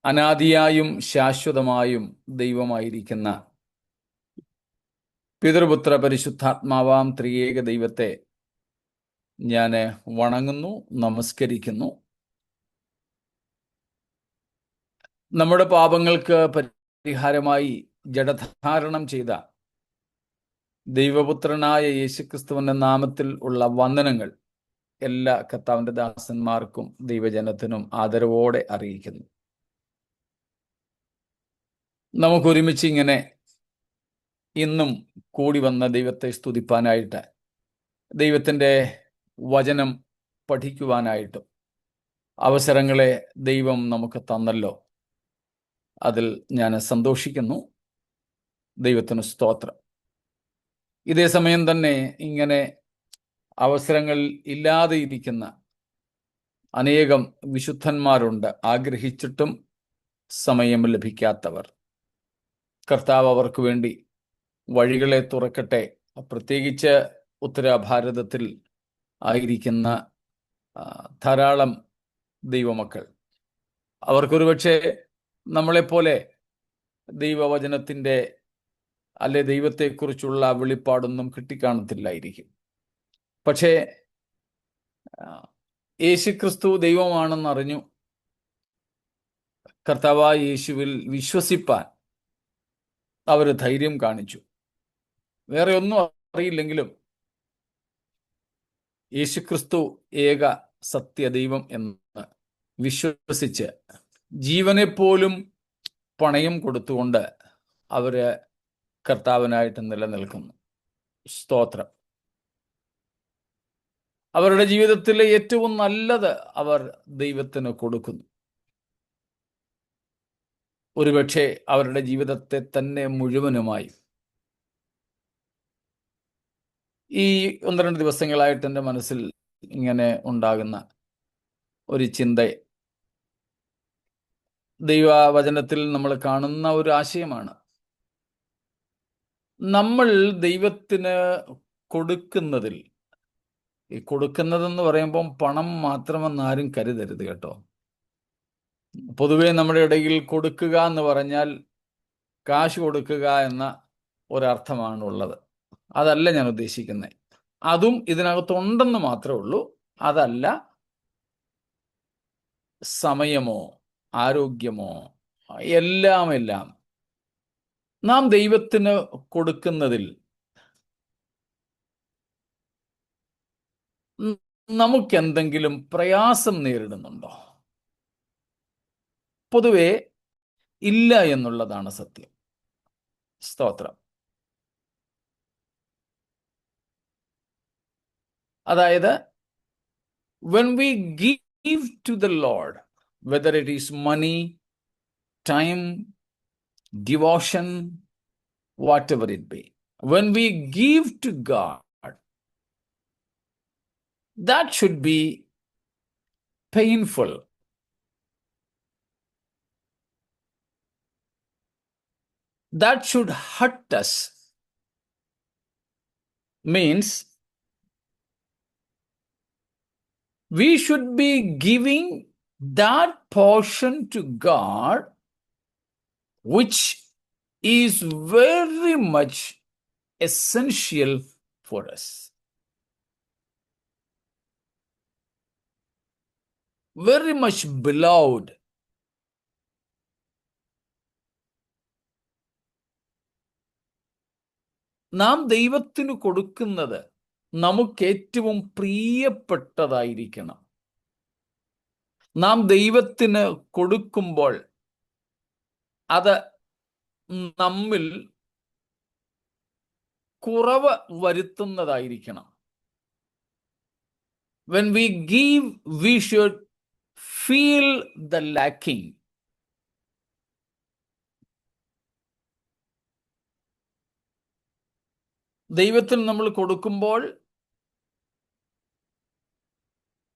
അനാദിയായും ശാശ്വതമായും ദൈവമായിരിക്കുന്ന പിതൃപുത്ര പരിശുദ്ധാത്മാവാം ത്രിയേക ദൈവത്തെ ഞാൻ വണങ്ങുന്നു, നമസ്കരിക്കുന്നു. നമ്മുടെ പാപങ്ങൾക്ക് പരിഹാരമായി ജഡധാരണം ചെയ്ത ദൈവപുത്രനായ യേശുക്രിസ്തുവിന്റെ നാമത്തിൽ ഉള്ള വന്ദനങ്ങൾ എല്ലാ കർത്താവിന്റെ ദാസന്മാർക്കും ദൈവജനത്തിനും ആദരവോടെ അറിയിക്കുന്നു. നമുക്കൊരുമിച്ച് ഇങ്ങനെ ഇന്നും കൂടി വന്ന ദൈവത്തെ സ്തുതിപ്പാനായിട്ട്, ദൈവത്തിൻ്റെ വചനം പഠിക്കുവാനായിട്ടും അവസരങ്ങളെ ദൈവം നമുക്ക് തന്നല്ലോ. അതിൽ ഞാൻ സന്തോഷിക്കുന്നു. ദൈവത്തിന് സ്തോത്രം. ഇതേ സമയം തന്നെ ഇങ്ങനെ അവസരങ്ങൾ ഇല്ലാതെ ഇരിക്കുന്ന അനേകം വിശുദ്ധന്മാരുണ്ട്, ആഗ്രഹിച്ചിട്ടും സമയം ലഭിക്കാത്തവർ. കർത്താവ് അവർക്ക് വേണ്ടി വഴികളെ തുറക്കട്ടെ. പ്രത്യേകിച്ച് ഉത്തരഭാരതത്തിൽ ആയിരിക്കുന്ന ധാരാളം ദൈവമക്കൾ, അവർക്കൊരു പക്ഷേ നമ്മളെപ്പോലെ ദൈവവചനത്തിൻ്റെ അല്ലെ ദൈവത്തെക്കുറിച്ചുള്ള വെളിപ്പാടൊന്നും കിട്ടിക്കാണത്തില്ലായിരിക്കും. പക്ഷേ യേശുക്രിസ്തു ദൈവമാണെന്നറിഞ്ഞു കർത്താവായ യേശുവിൽ വിശ്വസിപ്പാൻ അവർ ധൈര്യം കാണിച്ചു. വേറെ ഒന്നും അറിയില്ലെങ്കിലും യേശുക്രിസ്തു ഏക സത്യദൈവം എന്ന് വിശ്വസിച്ച് ജീവനെപ്പോലും പണയം കൊടുത്തുകൊണ്ട് അവര് കർത്താവിനായിട്ട് നിലനിൽക്കുന്നു. സ്തോത്രം. അവരുടെ ജീവിതത്തിലെ ഏറ്റവും നല്ലത് അവർ ദൈവത്തിന് കൊടുക്കുന്നു. ഒരുപക്ഷെ അവരുടെ ജീവിതത്തെ തന്നെ മുഴുവനുമായി ഈ 1-2 ദിവസങ്ങളായിട്ട് എൻ്റെ മനസ്സിൽ ഇങ്ങനെ ഉണ്ടാകുന്ന ഒരു ചിന്ത, ദൈവവചനത്തിൽ നമ്മൾ കാണുന്ന ഒരു ആശയമാണ്. നമ്മൾ ദൈവത്തിന് കൊടുക്കുന്നതിൽ, ഈ കൊടുക്കുന്നതെന്ന് പറയുമ്പം പണം മാത്രമെന്നാരും കരുതരുത് കേട്ടോ. പൊതുവെ നമ്മുടെ ഇടയിൽ കൊടുക്കുക എന്ന് പറഞ്ഞാൽ കാശ് കൊടുക്കുക എന്ന ഒരർത്ഥമാണുള്ളത്. അതല്ല ഞാൻ ഉദ്ദേശിക്കുന്നത്. അതും ഇതിനകത്തുണ്ടെന്ന് മാത്രമേ ഉള്ളൂ. അതല്ല, സമയമോ ആരോഗ്യമോ എല്ലാം നാം ദൈവത്തിന് കൊടുക്കുന്നതിൽ നമുക്കെന്തെങ്കിലും പ്രയാസം നേരിടുന്നുണ്ടോ? പൊതുവെ ഇല്ല എന്നുള്ളതാണ് സത്യം. സ്തോത്രം. അതായത്, when we give to the Lord, whether it is money, time, devotion, whatever it be, when we give to God, that should be painful. That should hurt us. Means we should be giving that portion to God which is very much essential for us. Very much beloved. നാം ദൈവത്തിന് കൊടുക്കുന്നത് നമുക്ക് ഏറ്റവും പ്രിയപ്പെട്ടതായിരിക്കണം. നാം ദൈവത്തിന് കൊടുക്കുമ്പോൾ അത് നമ്മിൽ കുറവ് വരുത്തുന്നതായിരിക്കണം. When we give, we should feel the lacking. ദൈവത്തിന് നമ്മൾ കൊടുക്കുമ്പോൾ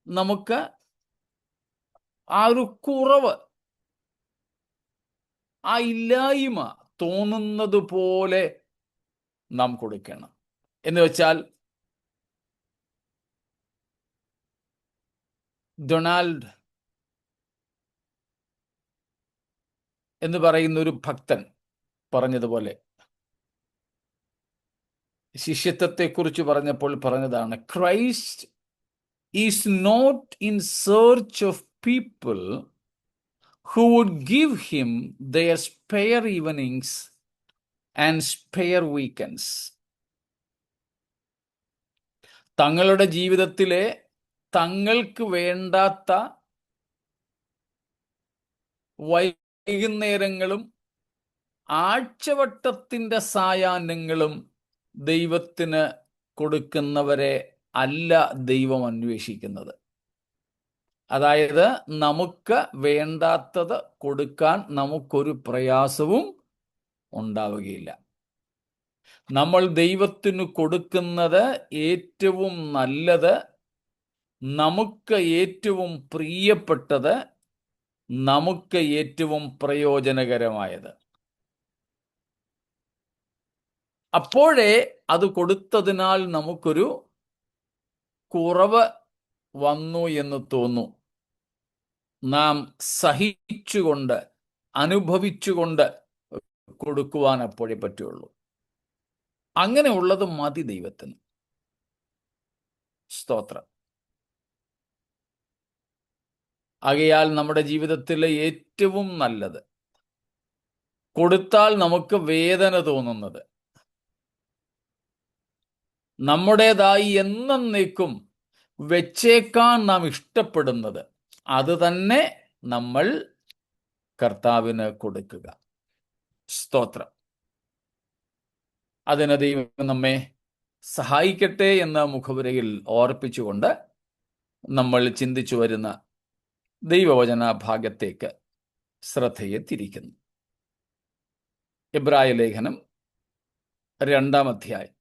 നമുക്ക് ആ ഒരു കുറവ്, ആ ഇല്ലായ്മ തോന്നുന്നത് പോലെ നാം കൊടുക്കണം. എന്ന് വെച്ചാൽ, ഡൊണാൾഡ് എന്ന് പറയുന്ന ഒരു ഭക്തൻ പറഞ്ഞതുപോലെ, ശിഷ്യത്വത്തെക്കുറിച്ച് പറഞ്ഞപ്പോൾ പറഞ്ഞതാണ്, Christ is not in search of people who would give him their spare evenings and spare weekends. തങ്ങളുടെ ജീവിതത്തിലെ തങ്ങൾക്ക് വേണ്ടാത്ത വൈകുന്നേരങ്ങളും ആഴ്ചവട്ടത്തിൻ്റെ സായാഹ്നങ്ങളും ദൈവത്തിന് കൊടുക്കുന്നവരെ അല്ല ദൈവം അന്വേഷിക്കുന്നത്. അതായത് നമുക്ക് വേണ്ടാത്തത് കൊടുക്കാൻ നമുക്കൊരു പ്രയാസവും ഉണ്ടാവുകയില്ല. നമ്മൾ ദൈവത്തിന് കൊടുക്കുന്നത് ഏറ്റവും നല്ലത്, നമുക്ക് ഏറ്റവും പ്രിയപ്പെട്ടത്, നമുക്ക് ഏറ്റവും പ്രയോജനകരമായത്. അപ്പോഴേ അത് കൊടുത്തതിനാൽ നമുക്കൊരു കുറവ് വന്നു എന്ന് തോന്നും. നാം സഹിച്ചുകൊണ്ട് അനുഭവിച്ചുകൊണ്ട് കൊടുക്കുവാൻ അപ്പോഴേ പറ്റുള്ളൂ. അങ്ങനെയുള്ളത് മതി ദൈവത്തിന്. സ്തോത്രം. ആകയാൽ നമ്മുടെ ജീവിതത്തിലെ ഏറ്റവും നല്ലത്, കൊടുത്താൽ നമുക്ക് വേദന തോന്നുന്നത്, നമ്മുടേതായി എന്നേക്കും വെച്ചേക്കാൻ നാം ഇഷ്ടപ്പെടുന്നത്, അത് തന്നെ നമ്മൾ കർത്താവിന് കൊടുക്കുക. സ്തോത്രം. അതിന് ദൈവം നമ്മെ സഹായിക്കട്ടെ എന്ന മുഖവുരയിൽ ഓർപ്പിച്ചുകൊണ്ട് നമ്മൾ ചിന്തിച്ചു വരുന്ന ദൈവവചന ഭാഗത്തേക്ക് ശ്രദ്ധയെ തിരിക്കുന്നു. എബ്രായ ലേഖനം 2-ാം അധ്യായം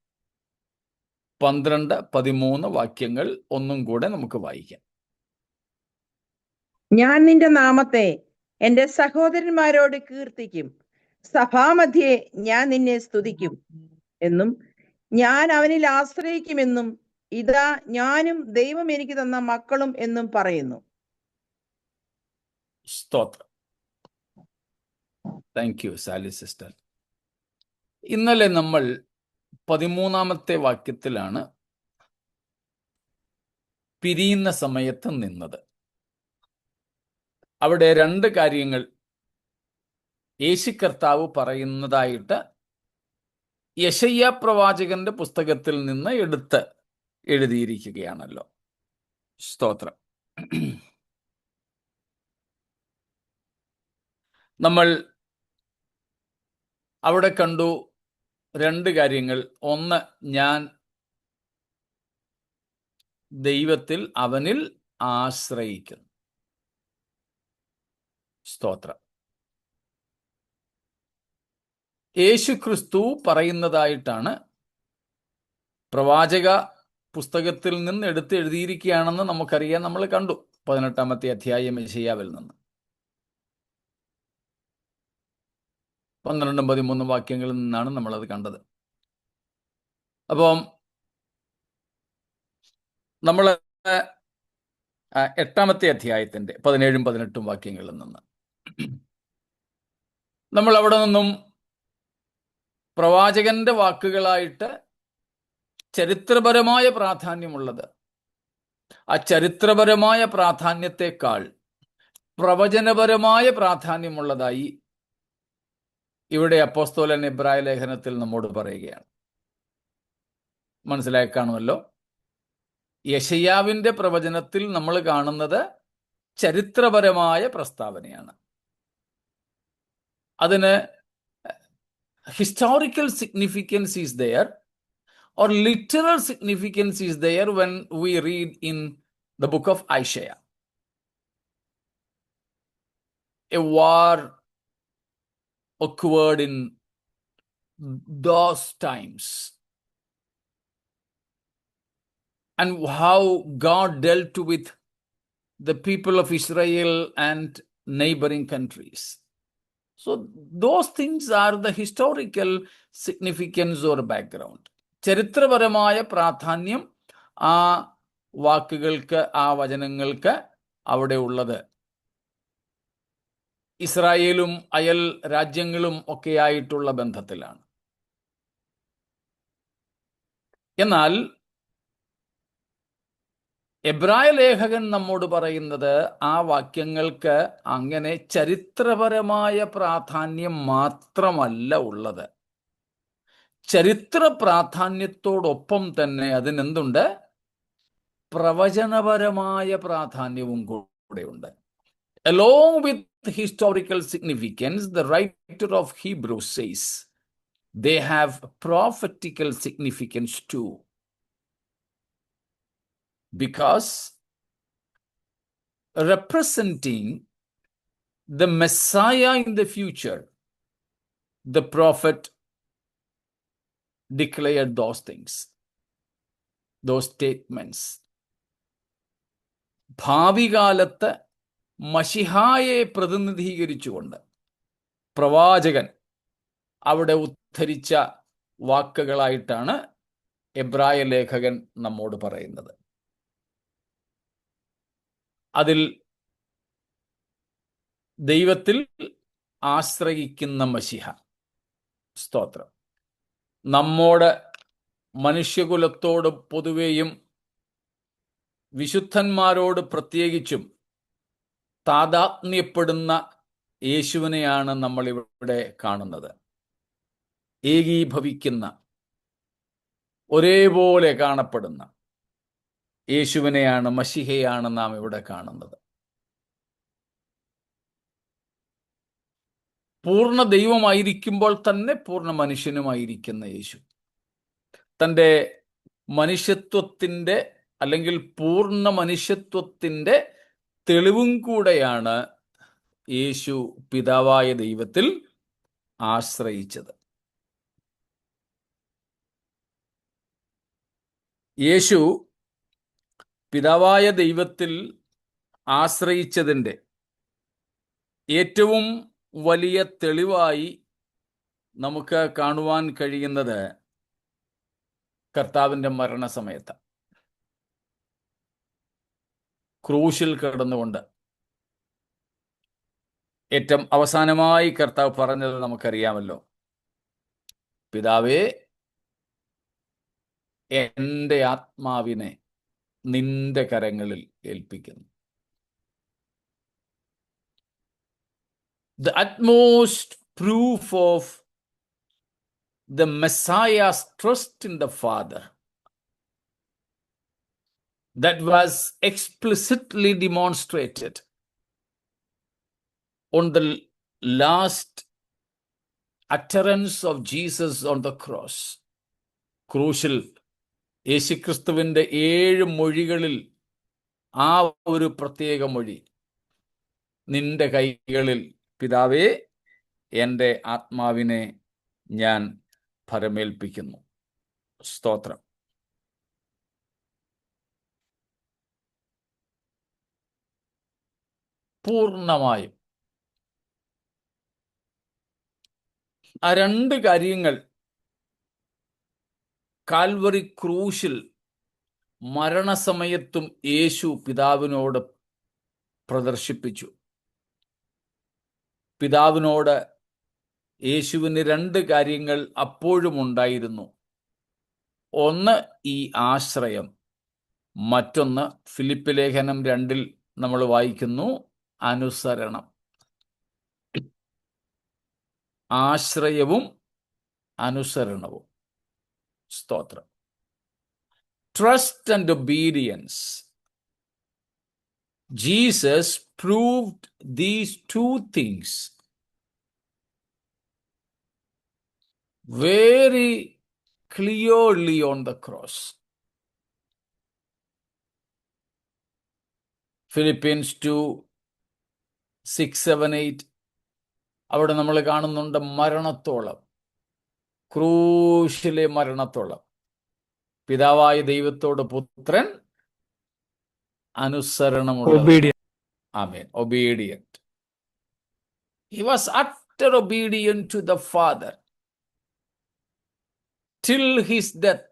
12-13 വാക്യങ്ങൾ ഒന്നും കൂടെ നമുക്ക് വായിക്കാം. ഞാൻ നിന്റെ നാമത്തെ എന്റെ സഹോദരന്മാരോട് കീർത്തിക്കും, സഭാമധ്യേ ഞാൻ നിന്നെ സ്തുതിക്കും എന്നും ഞാൻ അവനിൽ ആശ്രയിക്കുമെന്നും ഇതാ ഞാനും ദൈവം എനിക്ക് തന്ന മക്കളും എന്നും പറയുന്നു. സ്തോത്രം. Thank you Sally sister. ഇന്നലെ നമ്മൾ 13-ാമത്തെ വാക്യത്തിലാണ് പിരിയുന്ന സമയത്ത് നിന്നത്. അവിടെ 2 കാര്യങ്ങൾ യേശു കർത്താവ് പറയുന്നതായിട്ട് യെശയ്യാ പ്രവാചകന്റെ പുസ്തകത്തിൽ നിന്ന് എടുത്ത് എഴുതിയിരിക്കുകയാണല്ലോ. സ്തോത്രം. നമ്മൾ അവിടെ കണ്ടു 2 കാര്യങ്ങൾ. ഒന്ന്, ഞാൻ ദൈവത്തിൽ അവനിൽ ആശ്രയിക്കുന്നു. സ്തോത്രം. യേശു ക്രിസ്തു പറയുന്നതായിട്ടാണ് പ്രവാചക പുസ്തകത്തിൽ നിന്ന് എടുത്ത് എഴുതിയിരിക്കുകയാണെന്ന് നമുക്കറിയാം. നമ്മൾ കണ്ടു 18-ാമത്തെ അധ്യായം യെശയ്യാവിൽ നിന്ന് 12-13 വാക്യങ്ങളിൽ നിന്നാണ് നമ്മളത് കണ്ടത്. അപ്പം നമ്മൾ 8-ാമത്തെ അധ്യായത്തിൻ്റെ 17-18 വാക്യങ്ങളിൽ നിന്ന് നമ്മൾ അവിടെ നിന്നും പ്രവാചകന്റെ വാക്കുകളായിട്ട് ചരിത്രപരമായ പ്രാധാന്യമുള്ളത്, ആ ചരിത്രപരമായ പ്രാധാന്യത്തെക്കാൾ പ്രവചനപരമായ പ്രാധാന്യമുള്ളതായി ഇവിടെ അപ്പോസ്തലൻ എബ്രായ ലേഖനത്തിൽ നമ്മോട് പറയുകയാണ്. മനസ്സിലായി കാണുമല്ലോ. യെശയ്യാവിന്റെ പ്രവചനത്തിൽ നമ്മൾ കാണുന്നത് ചരിത്രപരമായ പ്രസ്താവനയാണ്. അതിന് historical significance is there or literal significance is there when we read in the book of Isaiah. A war occurred in those times and how God dealt with the people of Israel and neighboring countries. So those things are the historical significance or background. ചരിത്രപരമായ പ്രാധാന്യം ആ വാക്കുകൾക്ക്, ആ വചനങ്ങൾക്ക് അവിടെ ഉള്ളത്. ഇസ്രായേലും അയൽ രാജ്യങ്ങളും ഒക്കെയായിട്ടുള്ള ബന്ധത്തിലാണ്. എന്നാൽ എബ്രായ ലേഖകൻ നമ്മോട് പറയുന്നത് ആ വാക്യങ്ങൾക്ക് അങ്ങനെ ചരിത്രപരമായ പ്രാധാന്യം മാത്രമല്ല ഉള്ളത്. ചരിത്ര പ്രാധാന്യത്തോടൊപ്പം തന്നെ അതിനെന്തുണ്ട്? പ്രവചനപരമായ പ്രാധാന്യവും കൂടെയുണ്ട്. Along with historical significance, the writer of Hebrews says they have prophetical significance too, because representing the Messiah in the future, the prophet declared those things, those statements. ഭാവി കാലത്ത് മശിഹായെ പ്രതിനിധീകരിച്ചുകൊണ്ട് പ്രവാചകൻ അവിടെ ഉദ്ധരിച്ച വാക്കുകളായിട്ടാണ് എബ്രായ ലേഖകൻ നമ്മോട് പറയുന്നത്. അതിൽ ദൈവത്തിൽ ആശ്രയിക്കുന്ന മശിഹ, സ്തോത്രം, നമ്മോട് മനുഷ്യകുലത്തോട് പൊതുവേയും വിശുദ്ധന്മാരോട് പ്രത്യേകിച്ചും താദാത്മ്യപ്പെടുന്ന യേശുവിനെയാണ് നമ്മൾ ഇവിടെ കാണുന്നത്. ഏകീഭവിക്കുന്ന, ഒരേപോലെ കാണപ്പെടുന്ന യേശുവിനെയാണ്, മശിഹയാണ് നാം ഇവിടെ കാണുന്നത്. പൂർണ്ണ ദൈവമായിരിക്കുമ്പോൾ തന്നെ പൂർണ്ണ മനുഷ്യനുമായിരിക്കുന്ന യേശു, തൻ്റെ മനുഷ്യത്വത്തിൻ്റെ അല്ലെങ്കിൽ പൂർണ്ണ മനുഷ്യത്വത്തിൻ്റെ തെളിവും കൂടെയാണ് യേശു പിതാവായ ദൈവത്തിൽ ആശ്രയിച്ചത്. യേശു പിതാവായ ദൈവത്തിൽ ആശ്രയിച്ചതിൻ്റെ ഏറ്റവും വലിയ തെളിവായി നമുക്ക് കാണുവാൻ കഴിയുന്നത് കർത്താവിൻ്റെ മരണസമയത്ത് ക്രൂശിൽ കിടന്നുകൊണ്ട് ഏറ്റവും അവസാനമായി കർത്താവ് പറഞ്ഞത് നമുക്കറിയാമല്ലോ. പിതാവേ, എൻ്റെ ആത്മാവിനെ നിന്റെ കരങ്ങളിൽ ഏൽപ്പിക്കുന്നു. The utmost proof of the Messiah's trust in the Father that was explicitly demonstrated on the last utterance of Jesus on the cross. ക്രൂശിൽ യേശുക്രിസ്തുവിൻ്റെ 7 മൊഴികളിൽ ആ ഒരു പ്രത്യേക മൊഴി, നിന്റെ കൈകളിൽ പിതാവേ എൻ്റെ ആത്മാവിനെ ഞാൻ ഭരമേൽപ്പിക്കുന്നു. സ്തോത്രം. പൂർണ്ണമായും ആ 2 കാര്യങ്ങൾ കാൽവറി ക്രൂശിൽ മരണസമയത്തും യേശു പിതാവിനോട് പ്രദർശിപ്പിച്ചു. പിതാവിനോട് യേശുവിന് 2 കാര്യങ്ങൾ അപ്പോഴും ഉണ്ടായിരുന്നു. ഒന്ന് ഈ ആശ്രയം, മറ്റൊന്ന് ഫിലിപ്പ് ലേഖനം 2 നമ്മൾ വായിക്കുന്നു, അനുസരണം. ആശ്രയവും അനുസരണവും. സ്തോത്രം. Trust and obedience. Jesus proved these 2 things very clearly on the cross. Philippians 2, 6, 7, 8 അവിടെ നമ്മൾ കാണുന്നുണ്ട് മരണത്തോളം, ക്രൂശിലെ മരണത്തോളം പിതാവായ ദൈവത്തോട് പുത്രൻ അനുസരണമുള്ള. ആമേൻ. Obedient. He was utter obedient to the Father till his death.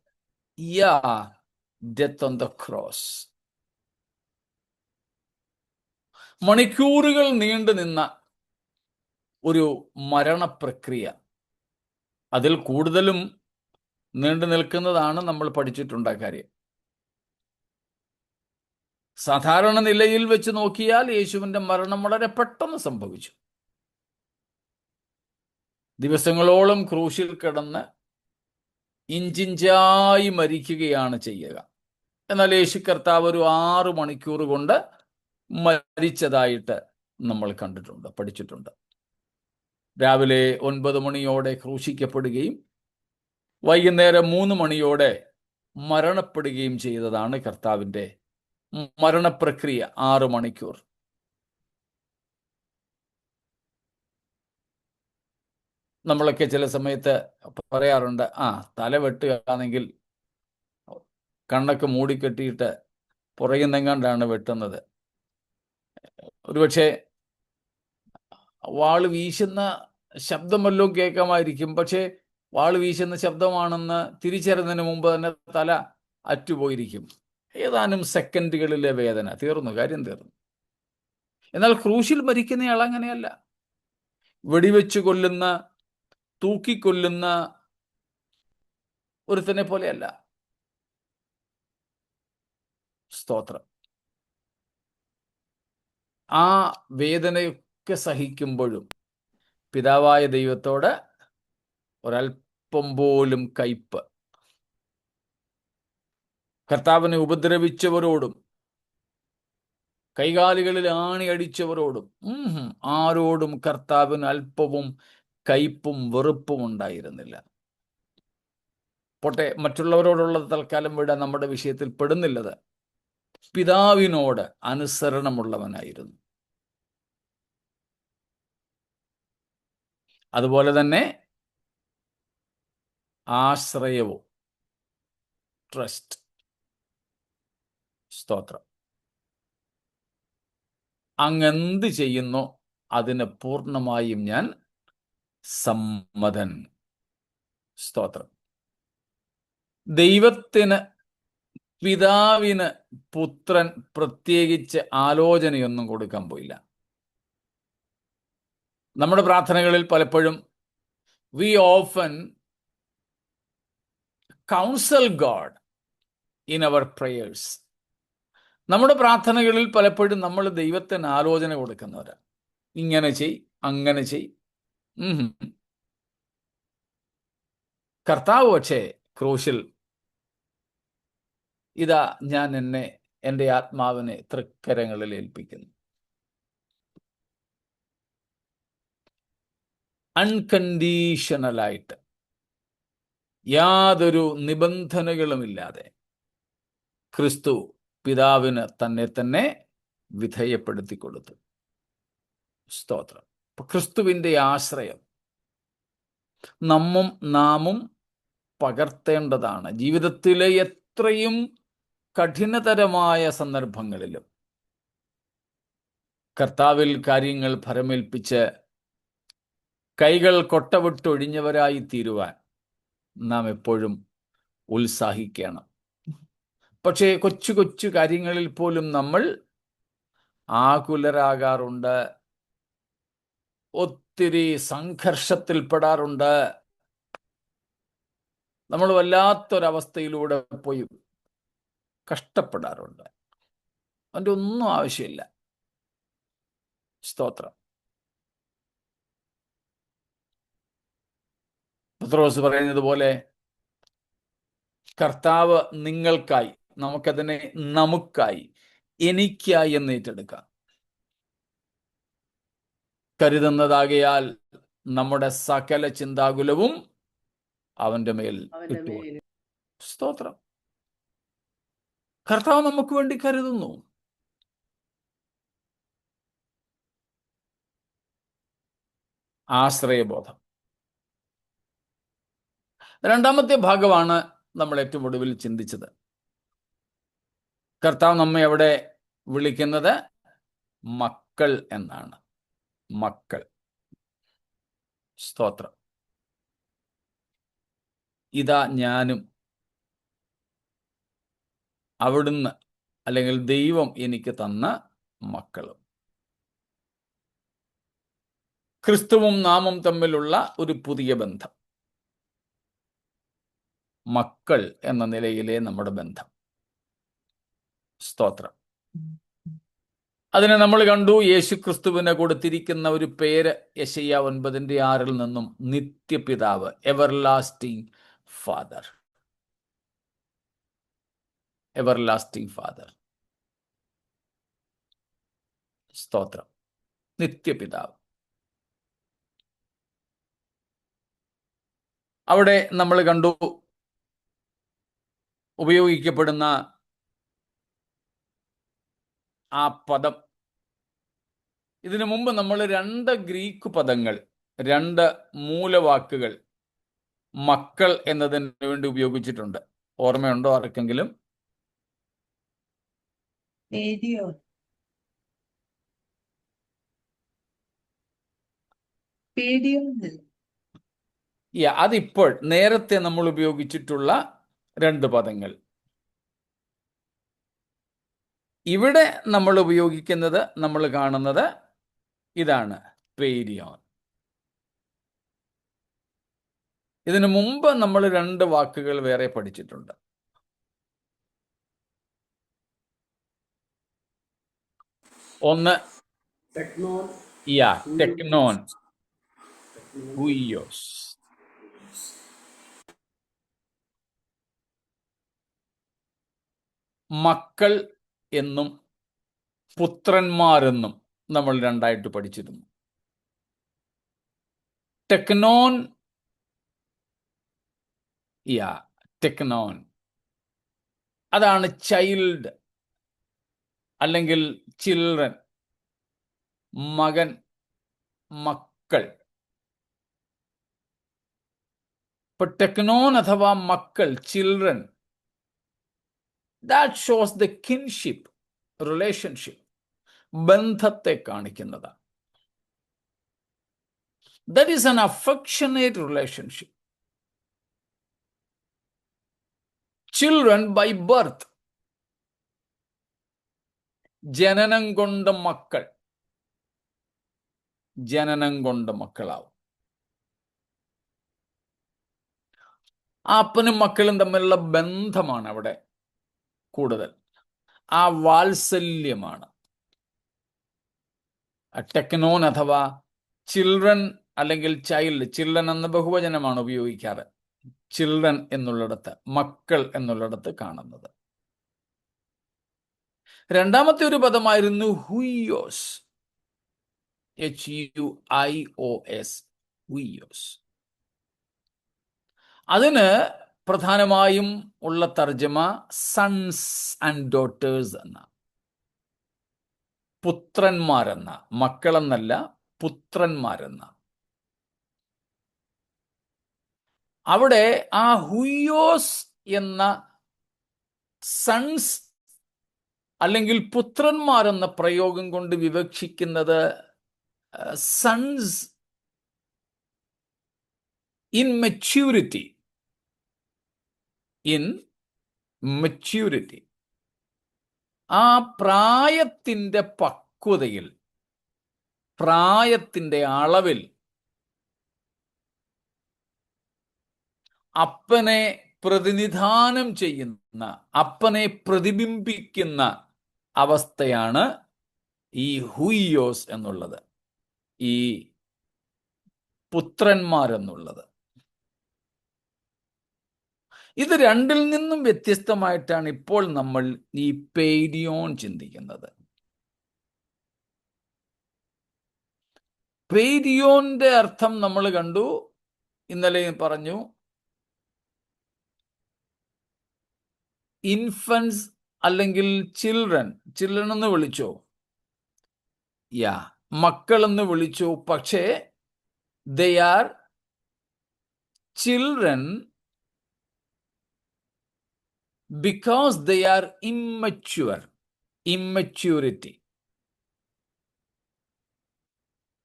Death on the cross. മണിക്കൂറുകൾ നീണ്ടു നിന്ന ഒരു മരണപ്രക്രിയ. അതിൽ കൂടുതലും നീണ്ടു നിൽക്കുന്നതാണ് നമ്മൾ പഠിച്ചിട്ടുണ്ട് ആ കാര്യം. സാധാരണ നിലയിൽ വെച്ച് നോക്കിയാൽ യേശുവിൻ്റെ മരണം വളരെ പെട്ടെന്ന് സംഭവിച്ചു. ദിവസങ്ങളോളം ക്രൂശിൽ കിടന്ന് ഇഞ്ചിഞ്ചായി മരിക്കുകയാണ് ചെയ്യുക. എന്നാൽ യേശു കർത്താവ് ഒരു 6 മണിക്കൂർ കൊണ്ട് മരിച്ചതായിട്ട് നമ്മൾ കണ്ടിട്ടുണ്ട്, പഠിച്ചിട്ടുണ്ട്. രാവിലെ 9 മണിയോടെ ക്രൂശിക്കപ്പെടുകയും വൈകുന്നേരം 3 മണിയോടെ മരണപ്പെടുകയും ചെയ്തതാണ് കർത്താവിൻ്റെ മരണപ്രക്രിയ. 6 മണിക്കൂർ. നമ്മളൊക്കെ ചില സമയത്ത് പറയാറുണ്ട്, തല വെട്ടുകയാണെങ്കിൽ കണ്ണൊക്കെ മൂടിക്കെട്ടിയിട്ട് പുറകുന്നെങ്ങാണ്ടാണ് വെട്ടുന്നത്. ഒരുപക്ഷെ വാള് വീശുന്ന ശബ്ദമല്ലോ കേൾക്കാമായിരിക്കും, പക്ഷേ വാള് വീശുന്ന ശബ്ദമാണെന്ന് തിരിച്ചറിയുന്നതിന് മുമ്പ് തന്നെ തല അറ്റുപോയിരിക്കും. ഏതാനും സെക്കൻഡുകളിലെ വേദന, തീർന്നു, കാര്യം തീർന്നു. എന്നാൽ ക്രൂശിൽ മരിക്കുന്നയാൾ അങ്ങനെയല്ല. വെടിവെച്ച് കൊല്ലുന്ന, തൂക്കിക്കൊല്ലുന്ന ഒരുത്തനെ പോലെയല്ല. സ്തോത്രം. ആ വേദനയൊക്കെ സഹിക്കുമ്പോഴും പിതാവായ ദൈവത്തോട് ഒരല്പം പോലും കയ്പ്. കർത്താവിനെ ഉപദ്രവിച്ചവരോടും കൈകാലുകളിൽ ആണി അടിച്ചവരോടും ആരോടും കർത്താവിന് അല്പവും കയ്പും വെറുപ്പും ഉണ്ടായിരുന്നില്ല. പോട്ടെ, മറ്റുള്ളവരോടുള്ള തൽക്കാലം വിടാൻ നമ്മുടെ വിഷയത്തിൽ പെടുന്നില്ലത്. പിതാവിനോട് അനുസരണമുള്ളവനായിരുന്നു. അതുപോലെ തന്നെ ആശ്രയവും, ട്രസ്റ്റ്. സ്തോത്രം. അങ്ങെന്ത് ചെയ്യുന്നോ അതിന് പൂർണ്ണമായും ഞാൻ സമ്മതൻ. സ്തോത്രം. ദൈവത്തിന്, പിതാവിന് പുത്രൻ പ്രത്യേകിച്ച് ആലോചനയൊന്നും കൊടുക്കാൻ പോയില്ല. നമ്മുടെ പ്രാർത്ഥനകളിൽ പലപ്പോഴും we often counsel God in our prayers. നമ്മുടെ പ്രാർത്ഥനകളിൽ പലപ്പോഴും നമ്മൾ ദൈവത്തിന് ആലോചന കൊടുക്കുന്നവരാ. ഇങ്ങനെ ചെയ്, അങ്ങനെ ചെയ്. കർത്താവ് പക്ഷേ ക്രൂശിൽ, ഇതാ ഞാൻ എൻ്റെ ആത്മാവിനെ തൃക്കരങ്ങളിൽ ഏൽപ്പിക്കുന്നു. അൺകണ്ടീഷണലായിട്ട്, യാതൊരു നിബന്ധനകളുമില്ലാതെ ക്രിസ്തു പിതാവിന് തന്നെ വിധേയപ്പെടുത്തി കൊടുത്തു. സ്തോത്രം. ക്രിസ്തുവിൻ്റെ ആശ്രയം നാമും പകർത്തേണ്ടതാണ്. ജീവിതത്തിലെ എത്രയും കഠിനതരമായ സന്ദർഭങ്ങളിലും കർത്താവിൽ കാര്യങ്ങൾ ഭരമേൽപ്പിച്ച് കൈകൾ കൊട്ടവിട്ടൊഴിഞ്ഞവരായി തീരുവാൻ നാം എപ്പോഴും ഉത്സാഹിക്കണം. പക്ഷേ കൊച്ചു കൊച്ചു കാര്യങ്ങളിൽ പോലും നമ്മൾ ആകുലരാകാറുണ്ട്, ഒത്തിരി സംഘർഷത്തിൽപ്പെടാറുണ്ട്. നമ്മൾ വല്ലാത്തൊരവസ്ഥയിലൂടെ പോയി കഷ്ടപ്പെടാറുണ്ട്. അതിൻ്റെ ഒന്നും ആവശ്യമില്ല. സ്തോത്രം. പത്രോസ് പറയുന്നത് പോലെ കർത്താവ് നിങ്ങൾക്കായി, നമുക്കതിനെ നമുക്കായി, എനിക്കായി എന്ന് ഏറ്റെടുക്കാം. കരുതുന്നതാകയാൽ നമ്മുടെ സകല ചിന്താകുലവും അവന്റെ മേൽ ഇട്ടു. സ്തോത്രം. കർത്താവ് നമുക്ക് വേണ്ടി കരുതുന്നു. ആശ്രയബോധം. രണ്ടാമത്തെ ഭാഗമാണ് നമ്മൾ ഏറ്റവും ഒടുവിൽ ചിന്തിച്ചത്. കർത്താവ് നമ്മെ അവിടെ വിളിക്കുന്നത് മക്കൾ എന്നാണ്. മക്കൾ. സ്തോത്രം. ഇതാ ഞാനും അവിടുന്ന്, അല്ലെങ്കിൽ ദൈവം എനിക്ക് തന്ന മക്കളും. ക്രിസ്തുവും നാമും തമ്മിലുള്ള ഒരു പുതിയ ബന്ധം, മക്കൾ എന്ന നിലയിലെ നമ്മുടെ ബന്ധം. സ്തോത്രം. അതിനെ നമ്മൾ കണ്ടു. യേശു ക്രിസ്തുവിനെ കൊടുത്തിരിക്കുന്ന ഒരു പേര് യെശയ്യാ 9:6 നിന്നും നിത്യപിതാവ്, എവർലാസ്റ്റിംഗ് ഫാദർ. Everlasting father. സ്തോത്രം. നിത്യപിതാവ്. അവിടെ നമ്മൾ കണ്ടു ഉപയോഗിക്കപ്പെടുന്ന ആ പദം. ഇതിനു മുമ്പ് നമ്മൾ 2 ഗ്രീക്ക് പദങ്ങൾ, 2 മൂലവാക്കുകൾ മക്കൾ എന്നതിന് വേണ്ടി ഉപയോഗിച്ചിട്ടുണ്ട്. ഓർമ്മയുണ്ടോ ആർക്കെങ്കിലും? അതിപ്പോൾ നേരത്തെ നമ്മൾ ഉപയോഗിച്ചിട്ടുള്ള 2 പദങ്ങൾ. ഇവിടെ നമ്മൾ ഉപയോഗിക്കുന്നത്, നമ്മൾ കാണുന്നത് ഇതാണ്, പേരിയോൻ. ഇതിനു മുമ്പ് നമ്മൾ 2 വാക്കുകൾ വേറെ പഠിച്ചിട്ടുണ്ട്. ഒന്ന് ടെക്നോൻ, ഹുയിയോസ്. മക്കൾ എന്നും പുത്രന്മാരെന്നും നമ്മൾ 2ആയിട്ട് പഠിച്ചിരുന്നു. ടെക്നോൻ, ടെക്നോൻ, അതാണ് ചൈൽഡ് അല്ലെങ്കിൽ ചിൽഡ്രൻ, മകൻ, മക്കൾ. ഇപ്പൊ ടെക്നോൻ അഥവാ മക്കൾ, children, that shows the kinship, relationship, ബന്ധത്തെ കാണിക്കുന്നതാണ്. That is an affectionate relationship. Children by birth, ജനനം കൊണ്ട് മക്കൾ, ജനനം കൊണ്ട് മക്കളാവും. അപ്പനും മക്കളും തമ്മിലുള്ള ബന്ധമാണ് അവിടെ കൂടുതൽ. ആ വാത്സല്യമാണ്. ടെക്നോൻ അഥവാ ചിൽഡ്രൻ അല്ലെങ്കിൽ ചൈൽഡ്, ചിൽഡ്രൻ എന്ന ബഹുവചനമാണ് ഉപയോഗിക്കാറ്. ചിൽഡ്രൻ എന്നുള്ളിടത്ത്, മക്കൾ എന്നുള്ളിടത്ത് കാണുന്നത്. 2ാമത്തെ ഒരു പദമായിരുന്നു ഹുയിയോസ്, HUIOS, ഹുയിയോസ്. അതിന് പ്രധാനമായും ഉള്ള തർജ്ജമ സൺസ് ആൻഡ് ഡോട്ടേഴ്സ് എന്ന, പുത്രന്മാരെന്ന, മക്കളെന്നല്ല, പുത്രന്മാരെന്ന. അവിടെ ആ ഹുയിയോസ് എന്ന സൺസ് അല്ലെങ്കിൽ പുത്രന്മാരെന്ന പ്രയോഗം കൊണ്ട് വിവക്ഷിക്കുന്നത് sons in maturity, in maturity, ആ പ്രായത്തിൻ്റെ പക്വതയിൽ, പ്രായത്തിൻ്റെ അളവിൽ അപ്പനെ പ്രതിനിധാനം ചെയ്യുന്ന, അപ്പനെ പ്രതിബിംബിക്കുന്ന അവസ്ഥയാണ് ഈ ഹുയിയോസ് എന്നുള്ളത്, ഈ പുത്രന്മാരെന്നുള്ളത്. ഇത് 2ൽ നിന്നും വ്യത്യസ്തമായിട്ടാണ് ഇപ്പോൾ നമ്മൾ ഈ പേരിയോൻ ചിന്തിക്കുന്നത്. പേരിയോന്റെ അർത്ഥം നമ്മൾ കണ്ടു, ഇന്നലെ പറഞ്ഞു. ഇൻഫൻസ് അല്ലെങ്കിൽ ചിൽഡ്രൻ, ചിൽഡ്രൻ എന്ന് വിളിച്ചോ, മക്കളെന്ന് വിളിച്ചു. പക്ഷേ they are children because they are immature, immaturity.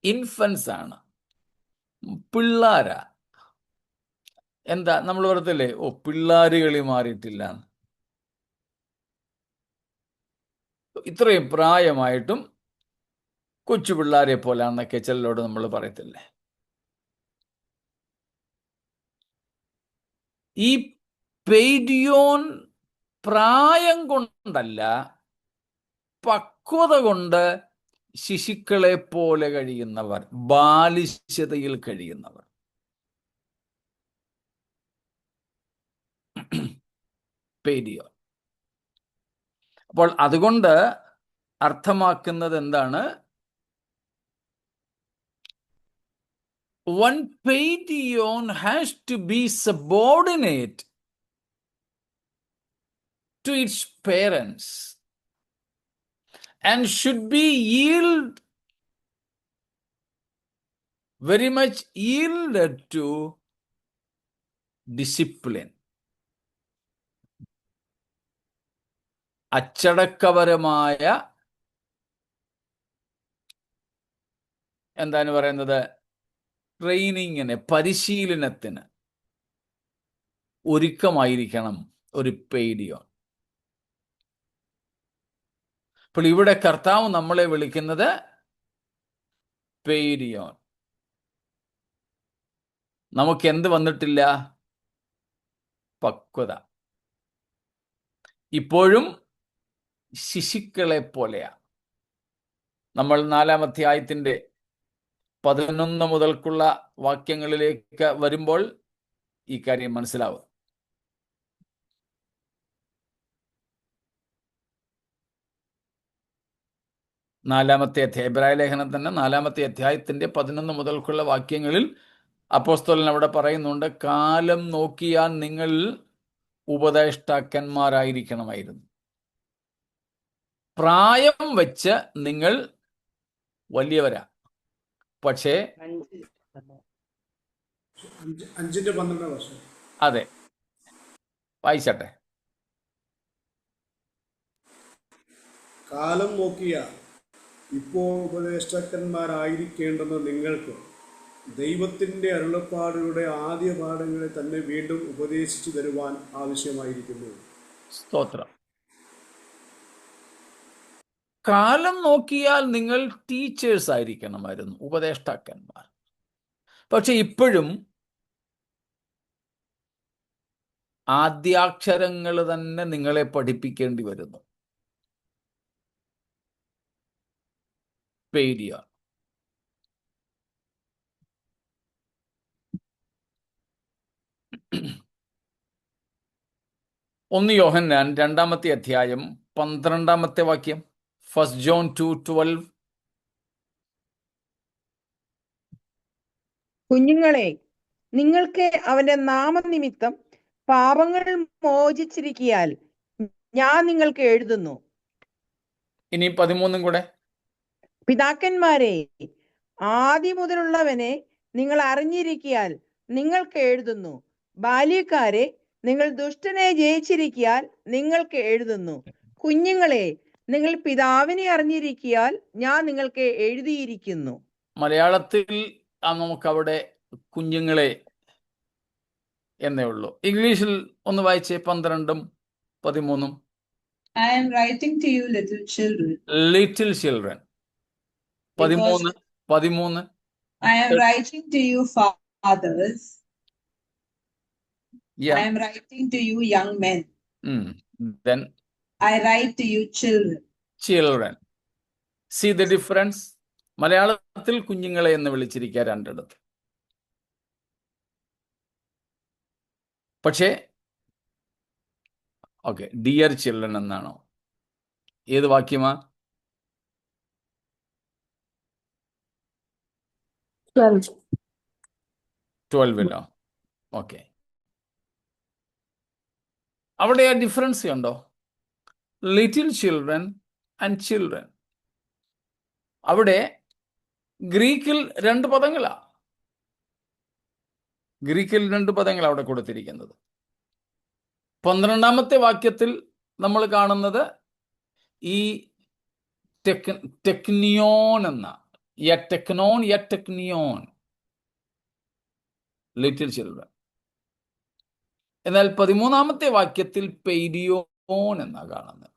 Infants ആണ്, പിള്ളാരാ. എന്താ നമ്മൾ പറയത്തില്ലേ, പിള്ളാര് കളി മാറിയിട്ടില്ല. ഇത്രയും പ്രായമായിട്ടും കൊച്ചു പിള്ളേരെ പോലാന്നൊക്കെ ചിലരോട് നമ്മൾ പറയത്തില്ലേ. ഈ പെയ്ഡിയോൻ പ്രായം കൊണ്ടല്ല, പക്വത കൊണ്ട് ശിശുക്കളെ പോലെ കഴിയുന്നവർ, ബാലിശ്യതയിൽ കഴിയുന്നവർ. പെയ്ഡിയോൻ. അപ്പോൾ അതുകൊണ്ട് അർത്ഥമാക്കുന്നത് എന്താണ്? One pedion has to be subordinate to its parents and should be very much yielded to discipline. അച്ചടക്കപരമായ എന്താണ് പറയുന്നത്, ട്രെയിനിങ്ങിന്, പരിശീലനത്തിന് ഒരുക്കമായിരിക്കണം ഒരു പെയ്ഡിയോൻ. അപ്പോൾ ഇവിടെ കർത്താവ് നമ്മളെ വിളിക്കുന്നത് പെയ്ഡിയോൻ. നമുക്ക് എന്ത് വന്നിട്ടില്ല? പക്വത. ഇപ്പോഴും ശിശുക്കളെ പോലെയാ. നമ്മൾ 4-ാം അധ്യായത്തിന്റെ 11 മുതൽക്കുള്ള വാക്യങ്ങളിലേക്ക് വരുമ്പോൾ ഈ കാര്യം മനസ്സിലാവും. എബ്രായ ലേഖനം തന്നെ 4-ാമത്തെ അധ്യായത്തിന്റെ 11 മുതൽക്കുള്ള വാക്യങ്ങളിൽ അപ്പോസ്തലൻ അവിടെ പറയുന്നുണ്ട്, കാലം നോക്കിയാൽ നിങ്ങൾ ഉപദേഷ്ടാക്കന്മാരായിരിക്കണമായിരുന്നു. പ്രായം വെച്ച് നിങ്ങൾ വലിയവരാ, പക്ഷേ 5-12 അതെ, വായിച്ചട്ടെ. കാലം നോക്കിയ ഇപ്പോൾ ഉപദേഷ്ടാക്കന്മാരായിരിക്കേണ്ടെന്ന് നിങ്ങൾക്ക് ദൈവത്തിന്റെ അരുളപ്പാടുകളുടെ ആദ്യ പാഠങ്ങളെ തന്നെ വീണ്ടും ഉപദേശിച്ചു തരുവാൻ ആവശ്യമായിരിക്കുന്നു. സ്തോത്രം. കാലം നോക്കിയാൽ നിങ്ങൾ ടീച്ചേഴ്സ് ആയിരിക്കണമായിരുന്നു, ഉപദേഷ്ടാക്കന്മാർ. പക്ഷെ ഇപ്പോഴും ആദ്യാക്ഷരങ്ങൾ തന്നെ നിങ്ങളെ പഠിപ്പിക്കേണ്ടി വരുന്നു. പെയ്ഡിയോൻ. ഒന്ന് യോഹന്നാൻ 2-ാമത്തെ അധ്യായം 12-ാമത്തെ വാക്യം. 1 John 2:12. കുഞ്ഞുങ്ങളെ, നിങ്ങൾക്ക് അവന്റെ നാമനിമിത്തം പാപങ്ങൾ മോചിച്ചിരിക്കിയാൽ ഞാൻ നിങ്ങൾക്ക് എഴുതുന്നു. ഇനി 13 കൂടെ. പിതാക്കന്മാരെ, ആദ്യം മുതലുള്ളവനെ നിങ്ങൾ അറിഞ്ഞിരിക്കിയാൽ നിങ്ങൾക്ക് എഴുതുന്നു. ബാല്യക്കാരെ, നിങ്ങൾ ദുഷ്ടനെ ജയിച്ചിരിക്കിയാൽ നിങ്ങൾക്ക് എഴുതുന്നു. കുഞ്ഞുങ്ങളെ, നിങ്ങൾ പിതാവിനെ അറിഞ്ഞിരിക്കിയാൽ ഞാൻ നിങ്ങൾക്ക് എഴുതിയിരിക്കുന്നു. മലയാളത്തിൽ നമുക്കവിടെ കുഞ്ഞുങ്ങളെ എന്നേ ഉള്ളൂ. ഇംഗ്ലീഷിൽ ഒന്ന് വായിച്ചേ, 12-ഉം 13-ഉം. I am writing to you, little children. Little children. 13. I am writing to you, fathers. Yeah. I am writing to you, young men. Then I write to you, children. children. See the difference? മലയാളത്തിൽ കുഞ്ഞുങ്ങളെ എന്ന് വിളിച്ചിരിക്കുക 2-ഇടത്ത്. പക്ഷേ okay, dear children എന്നാണോ? ഏത് വാക്യമാ? 12-ലോ? Okay. അവിടെ ആ difference ഉണ്ടോ? Little children and children. അവിടെ ഗ്രീക്കിൽ 2 പദങ്ങളാ. ഗ്രീക്കിൽ 2 പദങ്ങൾ അവിടെ കൊടുത്തിരിക്കുന്നത്. 12-ാമത്തെ വാക്യത്തിൽ നമ്മൾ കാണുന്നത് ഈ ടെക്നിയോൻ എന്ന ടെക്നിയോൻ, ലിറ്റിൽ ചിൽഡ്രൻ. എന്നാൽ 13-ാമത്തെ വാക്യത്തിൽ പെയ്ഡിയോൻ എന്നാ കാണുന്നത്.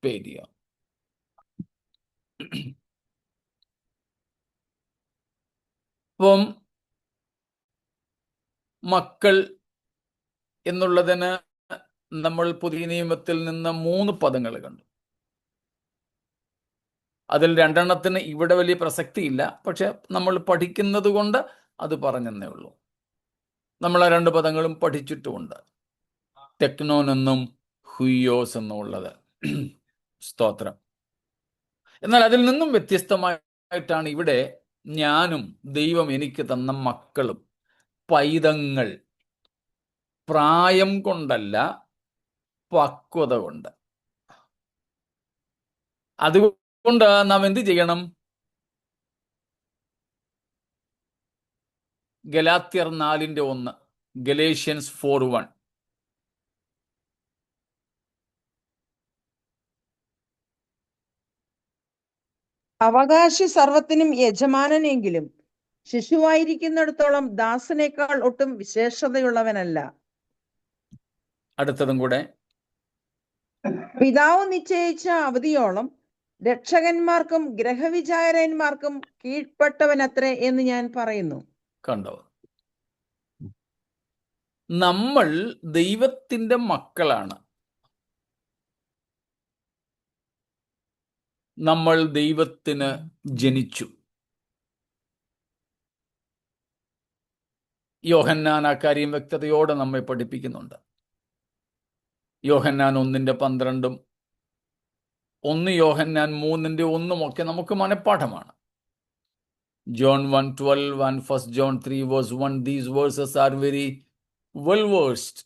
പെയ്ഡിയോൻ. അപ്പം മക്കൾ എന്നുള്ളതിന് നമ്മൾ പുതിയ നിയമത്തിൽ നിന്ന് 3 പദങ്ങൾ കണ്ടു. അതിൽ 2 ഇവിടെ വലിയ പ്രസക്തിയില്ല, പക്ഷെ നമ്മൾ പഠിക്കുന്നത് കൊണ്ട് അത് പറഞ്ഞെന്നേ ഉള്ളൂ. നമ്മൾ ആ 2 പദങ്ങളും പഠിച്ചിട്ടുമുണ്ട്, ടെക്നോൻ എന്നും ഹുയോസ് എന്നുള്ളത്. സ്തോത്രം. എന്നാൽ അതിൽ നിന്നും വ്യത്യസ്തമായിട്ടാണ് ഇവിടെ ഞാനും ദൈവം എനിക്ക് തന്ന മക്കളും, പൈതങ്ങൾ, പ്രായം കൊണ്ടല്ല പക്വത കൊണ്ട്. അതുകൊണ്ട് നാം എന്ത് ചെയ്യണം? ഗലാത്യർ 4:1, ഗലേഷ്യൻസ് 4:1. അവകാശി സർവത്തിനും യജമാനനെങ്കിലും ശിശുവായിരിക്കുന്നിടത്തോളം ദാസനേക്കാൾ ഒട്ടും വിശേഷതയുള്ളവനല്ല. അടുത്തതും കൂടെ. പിതാവ് നിശ്ചയിച്ച അവധിയോളം രക്ഷകന്മാർക്കും ഗ്രഹവിചാരന്മാർക്കും കീഴ്പ്പെട്ടവനത്രേ എന്ന് ഞാൻ പറയുന്നു. കണ്ടോ? നമ്മൾ ദൈവത്തിന്റെ മക്കളാണ്. നമ്മൾ ദൈവത്തിന് ജനിച്ചു. യോഹന്നാൻ ആ കാര്യം വ്യക്തതയോടെ നമ്മെ പഠിപ്പിക്കുന്നുണ്ട്. യോഹന്നാൻ 1:12, 1 യോഹന്നാൻ 3:1 ഒക്കെ നമുക്ക് മനഃപ്പാഠമാണ്. John 1:12 and 1 John 3:1. These verses are very well versed.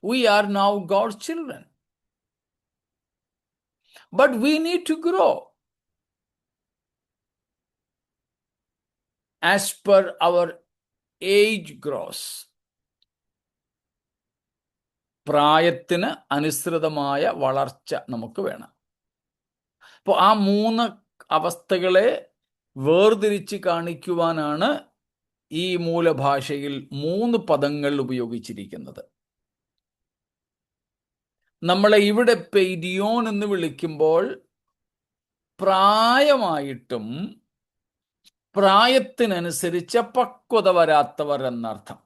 We are now God's children, but we need to grow as per our age grows. പ്രായത്തിന് അനുസൃതമായ വളർച്ച നമുക്ക് വേണം. അപ്പോൾ ആ 3 അവസ്ഥകളെ വേർതിരിച്ച് കാണിക്കുവാനാണ് ഈ മൂലഭാഷയിൽ 3 പദങ്ങൾ ഉപയോഗിച്ചിരിക്കുന്നത്. നമ്മളെ ഇവിടെ പെയ്ഡിയോൻ എന്ന് വിളിക്കുമ്പോൾ പ്രായമായിട്ടും പ്രായത്തിനനുസരിച്ച് പക്വത വരാത്തവർ എന്നർത്ഥം.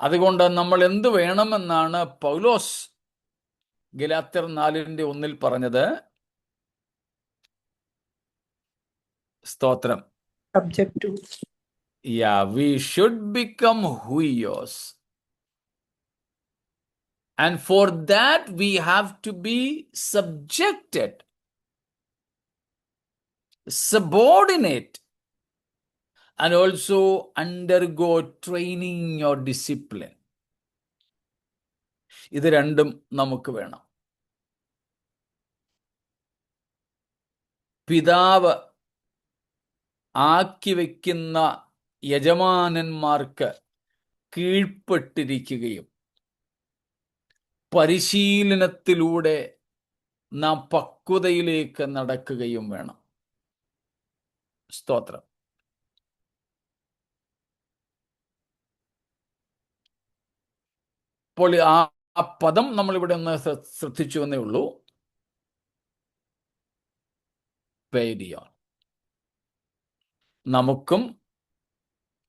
അതുകൊണ്ട് നമ്മൾ എന്ത് വേണമെന്നാണ് പൗലോസ് ഗലാത്യർ 4:1 പറഞ്ഞത്? സ്തോത്രം. Subject to. Yeah, we should become huios. And for that we have to be subjected, subordinate, and also undergo training or discipline. ഇത് രണ്ടും നമുക്ക് വേണം. പിതാവ് ആക്കി വയ്ക്കുന്ന യജമാനന്മാർക്ക് കീഴ്പ്പെട്ടിരിക്കുകയും പരിശീലനത്തിലൂടെ നാം പക്വതയിലേക്ക് നടക്കുകയും വേണം. സ്തോത്രം. അപ്പോൾ ആ പദം നമ്മളിവിടെ ഒന്ന് ശ്രദ്ധിച്ചു എന്നേ ഉള്ളൂ. പേരിയോൻ. നമുക്കും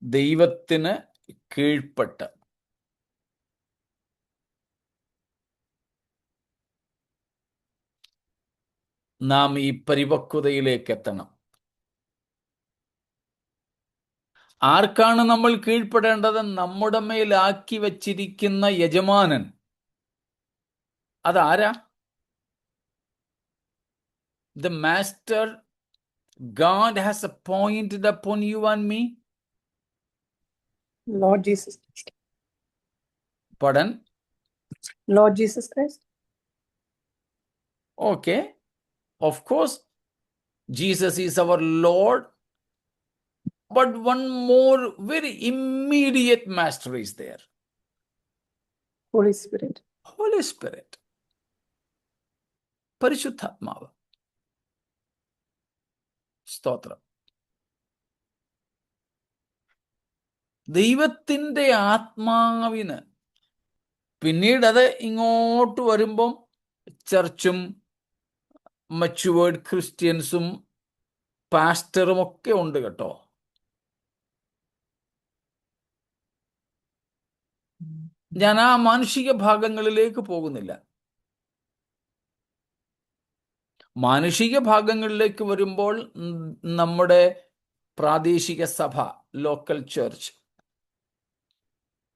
ദൈവത്തിന് കീഴ്പ്പെട്ട് നാം ഈ പരിപക്വതയിലേക്ക് എത്തണം. ആർക്കാണ് നമ്മൾ കീഴ്പ്പെടേണ്ടത്? നമ്മുടെ മേലാക്കി വച്ചിരിക്കുന്ന യജമാനൻ. അതാരാ? The master God has appointed upon you and me. Lord Jesus Christ. Pardon? Lord Jesus Christ. Okay. Of course, Jesus is our Lord. But one more very immediate master is there. Holy Spirit. Holy Spirit. പരിശുദ്ധാത്മാവ്. സ്തോത്രം. ദൈവത്തിൻ്റെ ആത്മാവിന് പിന്നീട് അത് ഇങ്ങോട്ട് വരുമ്പം ചർച്ചും matured ക്രിസ്ത്യൻസും പാസ്റ്ററും ഒക്കെ ഉണ്ട് കേട്ടോ. ഞാൻ ആ മാനുഷിക ഭാഗങ്ങളിലേക്ക് പോകുന്നില്ല. മാനുഷിക ഭാഗങ്ങളിലേക്ക് വരുമ്പോൾ നമ്മുടെ പ്രാദേശിക സഭ, ലോക്കൽ ചർച്ച്,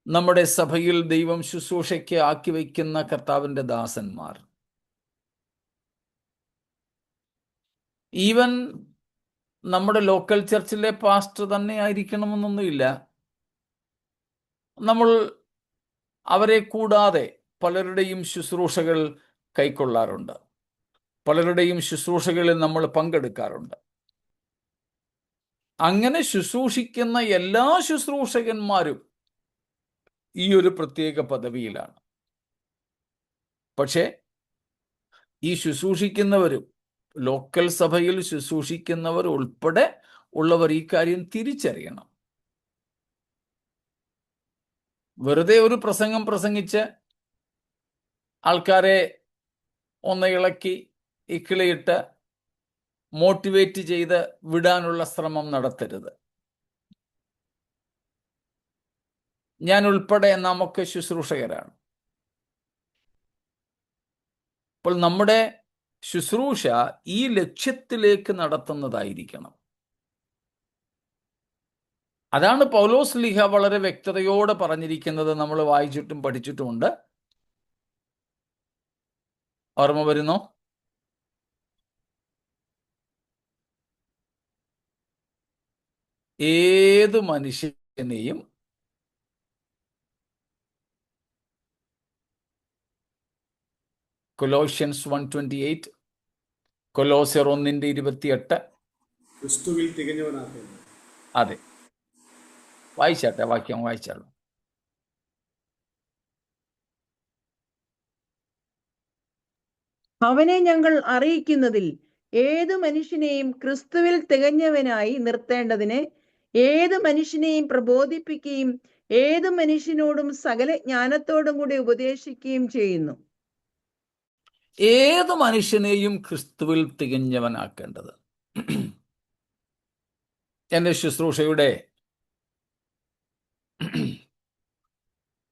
നമ്മുടെ സഭയിൽ ദൈവം ശുശ്രൂഷയ്ക്ക് ആക്കി വയ്ക്കുന്ന കർത്താവിൻ്റെ ദാസന്മാർ, ഈവൻ നമ്മുടെ ലോക്കൽ ചർച്ചിലെ പാസ്റ്റർ തന്നെ ആയിരിക്കണമെന്നൊന്നുമില്ല. നമ്മൾ അവരെ കൂടാതെ പലരുടെയും ശുശ്രൂഷകൾ കൈക്കൊള്ളാറുണ്ട്, പലരുടെയും ശുശ്രൂഷകളിൽ നമ്മൾ പങ്കെടുക്കാറുണ്ട്. അങ്ങനെ ശുശ്രൂഷിക്കുന്ന എല്ലാ ശുശ്രൂഷകന്മാരും ഈ ഒരു പ്രത്യേക പദവിയിലാണ്. പക്ഷേ ഈ ശുശ്രൂഷിക്കുന്നവരും, ലോക്കൽ സഭയിൽ ശുശ്രൂഷിക്കുന്നവർ ഉൾപ്പെടെ ഉള്ളവർ ഈ കാര്യം തിരിച്ചറിയണം. വെറുതെ ഒരു പ്രസംഗം പ്രസംഗിച്ച് ആൾക്കാരെ ഒന്ന് ഇളക്കി ഇക്കിളിയിട്ട് മോട്ടിവേറ്റ് ചെയ്ത് വിടാനുള്ള ശ്രമം നടത്തരുത്. ഞാൻ ഉൾപ്പെടെ നമുക്ക് ശുശ്രൂഷകരാണ്. അപ്പോൾ നമ്മുടെ ശുശ്രൂഷ ഈ ലക്ഷ്യത്തിലേക്ക് നടത്തുന്നതായിരിക്കണം. അതാണ് പൗലോസ് ലീഹ വളരെ വ്യക്തതയോടെ പറഞ്ഞിരിക്കുന്നത്. നമ്മൾ വായിച്ചിട്ടും പഠിച്ചിട്ടുമുണ്ട്. ഓർമ്മ വരുന്നോ? ഏത് മനുഷ്യനെയും കൊലോഷ്യൻസ് 1:28, കൊലോസ്യർ 1:28. ക്രിസ്തുവിൽ തികഞ്ഞവനാക്കുന്നു. അതെ, വായിച്ചാട്ടെ, വാക്യം വായിച്ചാലോ. അവനെ ഞങ്ങൾ അറിയിക്കുന്നതിൽ ഏതു മനുഷ്യനെയും ക്രിസ്തുവിൽ തികഞ്ഞവനായി നിർത്തേണ്ടതിന് ഏത് മനുഷ്യനെയും പ്രബോധിപ്പിക്കുകയും ഏത് മനുഷ്യനോടും സകല ജ്ഞാനത്തോടും കൂടി ഉപദേശിക്കുകയും ചെയ്യുന്നു. ഏത് മനുഷ്യനെയും ക്രിസ്തുവിൽ തികഞ്ഞവനാക്കേണ്ടത്. എൻ്റെ ശുശ്രൂഷയുടെ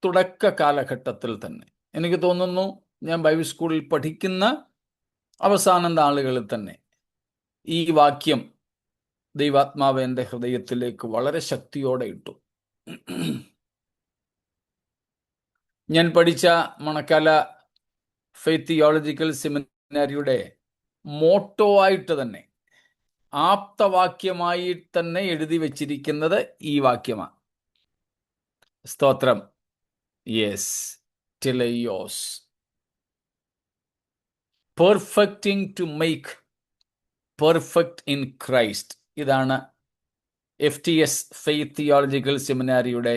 തുടക്ക കാലഘട്ടത്തിൽ തന്നെ, എനിക്ക് തോന്നുന്നു ഞാൻ ബൈബിൾ സ്കൂളിൽ പഠിക്കുന്ന അവസാന നാളുകളിൽ തന്നെ ഈ വാക്യം ദൈവാത്മാവ് എൻ്റെ ഹൃദയത്തിലേക്ക് വളരെ ശക്തിയോടെ ഇട്ടു. ഞാൻ പഠിച്ച മണക്കാല ഫെയ്ത്ത് തിയോളജിക്കൽ സെമിനാരിയുടെ മോട്ടോ ആയിട്ട് തന്നെ, ആപ്തവാക്യമായി തന്നെ എഴുതി വച്ചിരിക്കുന്നത് ഈ വാക്യമാണ്. സ്തോത്രം. യെസ്, ടെലയോസ്, perfecting to make perfect in Christ. ഇതാണ് FTS ഫെയ്ത്ത് തിയോളജിക്കൽ സെമിനാരിയുടെ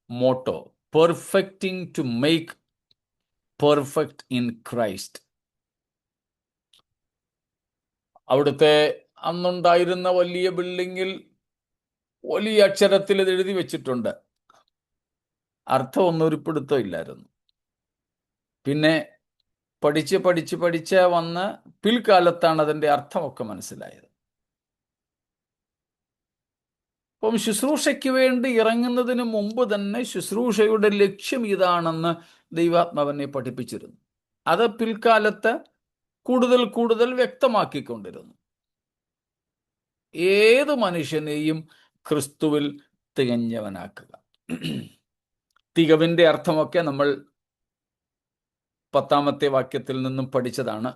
motto. Perfecting to make perfect in Christ. അവിടുത്തെ അന്നുണ്ടായിരുന്ന വലിയ ബിൽഡിങ്ങിൽ വലിയ അക്ഷരത്തിൽ ഇത് എഴുതി വെച്ചിട്ടുണ്ട്. അർത്ഥമൊന്നും ഒരു പിടുത്തം ഇല്ലായിരുന്നു. പിന്നെ പഠിച്ച് വന്ന് പിൽക്കാലത്താണ് അതിൻ്റെ അർത്ഥമൊക്കെ മനസ്സിലായത്. അപ്പം ശുശ്രൂഷയ്ക്ക് വേണ്ടി ഇറങ്ങുന്നതിന് മുമ്പ് തന്നെ ശുശ്രൂഷയുടെ ലക്ഷ്യം ഇതാണെന്ന് ദൈവാത്മാവനെ പഠിപ്പിച്ചിരുന്നു. അത് പിൽക്കാലത്ത് കൂടുതൽ കൂടുതൽ വ്യക്തമാക്കിക്കൊണ്ടിരുന്നു. ഏത് മനുഷ്യനെയും ക്രിസ്തുവിൽ തികഞ്ഞവനാക്കുക. തികവിൻ്റെ അർത്ഥമൊക്കെ നമ്മൾ 10ാമത്തെ വാക്യത്തിൽ നിന്നും പഠിച്ചതാണ്,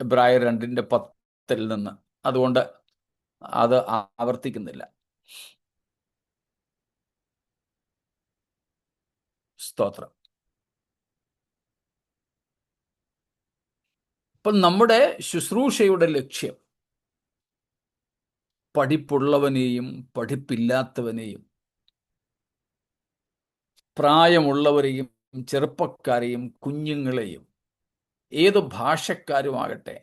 എബ്രായർ 2:10 നിന്ന്. അതുകൊണ്ട് അത് ആവർത്തിക്കുന്നില്ല. സ്തോത്രം. അപ്പം നമ്മുടെ ശുശ്രൂഷയുടെ ലക്ഷ്യം പഠിപ്പുള്ളവനെയും പഠിപ്പില്ലാത്തവനെയും, പ്രായമുള്ളവരെയും ചെറുപ്പക്കാരെയും കുഞ്ഞുങ്ങളെയും ഏത് ഭാഷക്കാരുമാകട്ടെ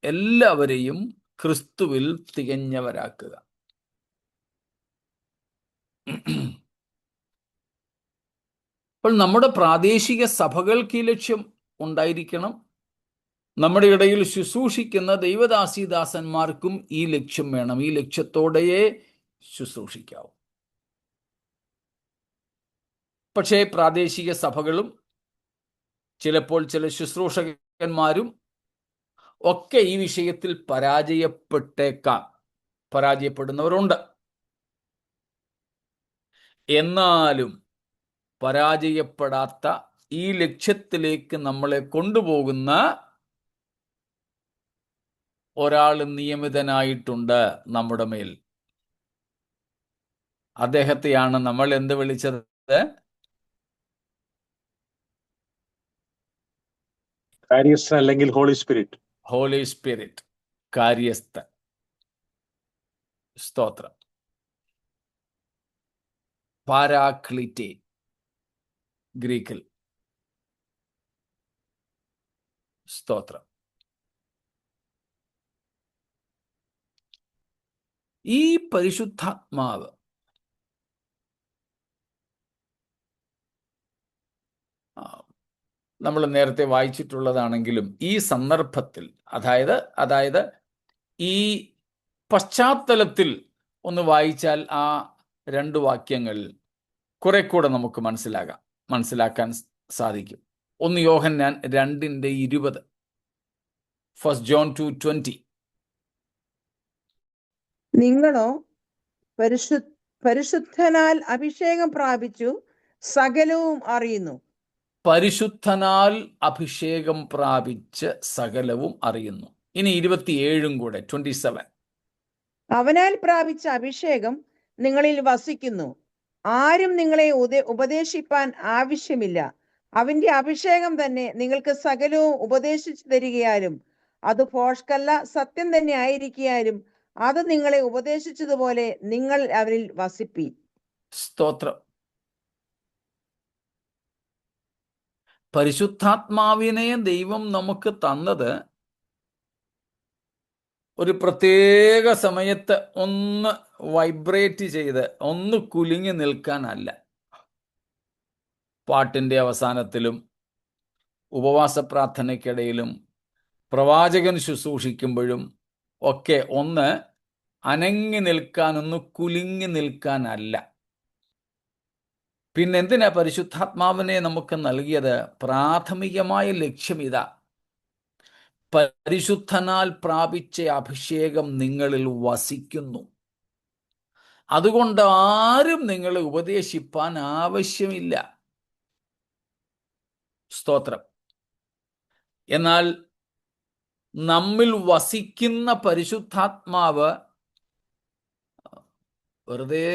എല്ലാവരെയും ക്രിസ്തുവിൽ തികഞ്ഞവരാക്കുക. അപ്പോൾ നമ്മുടെ പ്രാദേശിക സഭകൾക്ക് ഈ ലക്ഷ്യം ഉണ്ടായിരിക്കണം. നമ്മുടെ ഇടയിൽ ശുശ്രൂഷിക്കുന്ന ദൈവദാസീദാസന്മാർക്കും ഈ ലക്ഷ്യം വേണം. ഈ ലക്ഷ്യത്തോടെയേ ശുശ്രൂഷിക്കാവൂ. പക്ഷേ പ്രാദേശിക സഭകളും ചിലപ്പോൾ ചില ശുശ്രൂഷകന്മാരും ഒക്കെ ഈ വിഷയത്തിൽ പരാജയപ്പെടുന്നവരുണ്ട്. എന്നാലും പരാജയപ്പെടാത്ത ഈ ലക്ഷ്യത്തിലേക്ക് നമ്മളെ കൊണ്ടുപോകുന്ന ഒരാൾ നിയമിതനായിട്ടുണ്ട് നമ്മുടെ മേൽ. അദ്ദേഹത്തെയാണ് നമ്മൾ എന്ത് വിളിച്ചത്? കാര്യസ്ഥൻ അല്ലെങ്കിൽ ഹോളി സ്പിരിറ്റ്. ഹോളി സ്പിരിറ്റ്, കാര്യസ്ഥൻ. സ്തോത്രം. പാരാക്ലിറ്റെ ഗ്രീക്കിൽ. സ്തോത്രം. ഈ പരിശുദ്ധാത്മാവ് നമ്മൾ നേരത്തെ വായിച്ചിട്ടുള്ളതാണെങ്കിലും ഈ സന്ദർഭത്തിൽ അതായത് ഈ പശ്ചാത്തലത്തിൽ ഒന്ന് വായിച്ചാൽ ആ 2 വാക്യങ്ങൾ കുറെ കൂടെ നമുക്ക് മനസ്സിലാക്കാൻ സാധിക്കും. 1 യോഹന്നാൻ 2:20, 1 John 2:20. നിങ്ങളോ പരിശുദ്ധനാൽ അഭിഷേകം പ്രാപിച്ചു സകലവും അറിയുന്നു. പരിശുദ്ധനാൽ അഭിഷേകം പ്രാപിച്ച് സകലവും അറിയുന്നു. ഇനി 27 കൂടെ, 27. അവനാൽ പ്രാപിച്ച അഭിഷേകം നിങ്ങളിൽ വസിക്കുന്നു. ആരും നിങ്ങളെ ഉപദേശിപ്പാൻ ആവശ്യമില്ല. അവന്റെ അഭിഷേകം തന്നെ നിങ്ങൾക്ക് സകലവും ഉപദേശിച്ചു തരികയാലും അത് ഭോഷ്കല്ല, സത്യം തന്നെ ആയിരിക്കാലും അത് നിങ്ങളെ ഉപദേശിച്ചതുപോലെ നിങ്ങൾ അവരിൽ വസിപ്പീൻ. സ്തോത്രം. പരിശുദ്ധാത്മാവിനെ ദൈവം നമുക്ക് തന്നത് ഒരു പ്രത്യേക സമയത്ത് ഒന്ന് വൈബ്രേറ്റ് ചെയ്ത് ഒന്ന് കുലുങ്ങി നിൽക്കാനല്ല. പാട്ടിൻ്റെ അവസാനത്തിലും ഉപവാസ പ്രാർത്ഥനയ്ക്കിടയിലും പ്രവാചകൻ ശുശ്രൂഷിക്കുമ്പോഴും ഒക്കെ ഒന്ന് അനങ്ങി നിൽക്കാൻ, ഒന്ന് കുലുങ്ങി നിൽക്കാനല്ല. പിന്നെന്തിനാ പരിശുദ്ധാത്മാവിനെ നമുക്ക് നൽകിയത്? പ്രാഥമികമായ ലക്ഷ്യം ഇതാ: പരിശുദ്ധനാൽ പ്രാപിച്ച അഭിഷേകം നിങ്ങളിൽ വസിക്കുന്നു. അതുകൊണ്ട് ആരും നിങ്ങളെ ഉപദേശിപ്പാൻ ആവശ്യമില്ല. സ്തോത്രം. എന്നാൽ നമ്മിൽ വസിക്കുന്ന പരിശുദ്ധാത്മാവ് വെറുതെ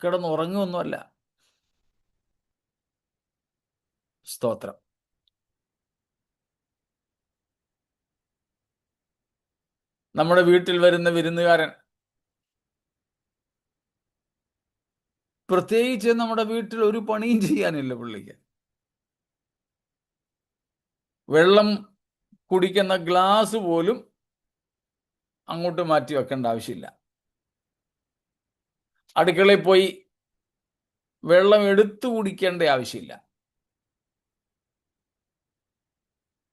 കിടന്നുറങ്ങുമൊന്നുമല്ല. സ്തോത്രം. നമ്മുടെ വീട്ടിൽ വരുന്ന വിരുന്നുകാരൻ, പ്രത്യേകിച്ച് നമ്മുടെ വീട്ടിൽ ഒരു പണിയും ചെയ്യാനില്ല പുള്ളിക്ക്. വെള്ളം കുടിക്കുന്ന ഗ്ലാസ് പോലും അങ്ങോട്ട് മാറ്റി വെക്കേണ്ട ആവശ്യമില്ല. അടുക്കളയിൽ പോയി വെള്ളം എടുത്തു കുടിക്കേണ്ട ആവശ്യമില്ല.